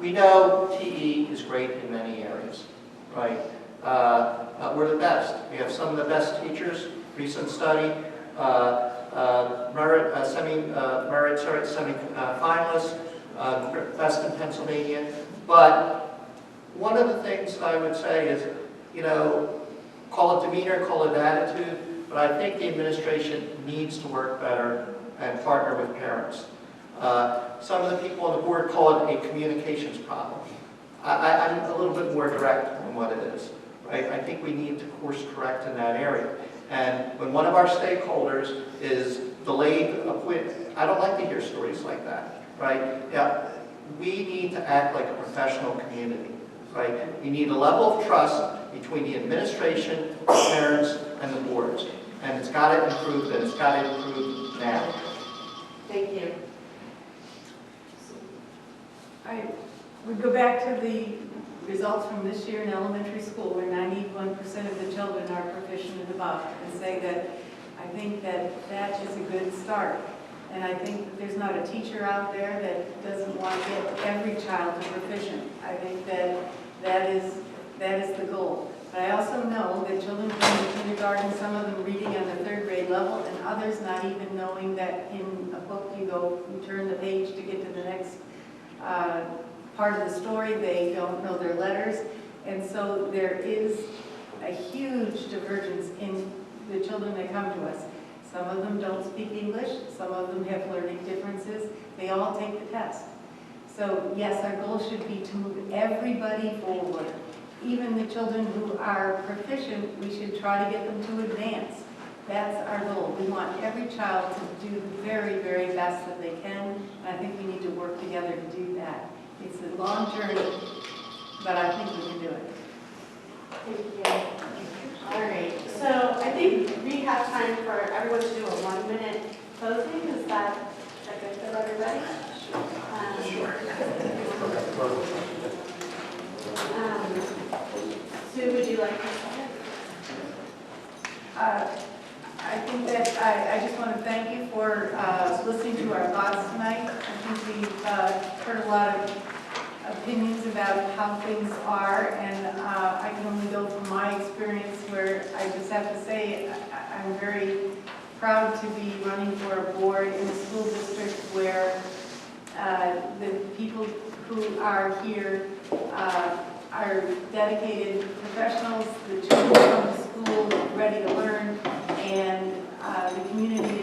We know TE is great in many areas, right? We're the best. We have some of the best teachers. Recent study, merit semi-finalists, best in Pennsylvania. But one of the things I would say is, you know, call it demeanor, call it attitude, but I think the administration needs to work better and partner with parents. Some of the people on the board call it a communications problem. I'm a little bit more direct on what it is. Right? I think we need to course correct in that area. And when one of our stakeholders is delayed, I don't like to hear stories like that. Right? Yeah, we need to act like a professional community. Right? You need a level of trust between the administration, the parents, and the boards. And it's got to improve, and it's got to improve now. Thank you. I would go back to the results from this year in elementary school, where 91% of the children are proficient and above, and say that I think that that is a good start. And I think that there's not a teacher out there that doesn't want to get every child to proficient. I think that that is the goal. But I also know that children come to kindergarten, some of them reading on the 3rd grade level, and others not even knowing that in a book you turn the page to get to the next part of the story. They don't know their letters. And so there is a huge divergence in the children that come to us. Some of them don't speak English. Some of them have learning differences. They all take the test. So yes, our goal should be to move everybody forward. Even the children who are proficient, we should try to get them to advance. That's our goal. We want every child to do the very, very best that they can, and I think we need to work together to do that. It's a long journey, but I think we can do it. Thank you. All right, so I think we have time for everyone to do a 1-minute closing. Is that good for everybody? Sure. Sue, would you like to start? I think that I just want to thank you for listening to our thoughts tonight. I think we've heard a lot of opinions about how things are, and I can only go from my experience, where I just have to say I'm very proud to be running for a board in a school district where the people who are here are dedicated professionals. The children come to school ready to learn, and the community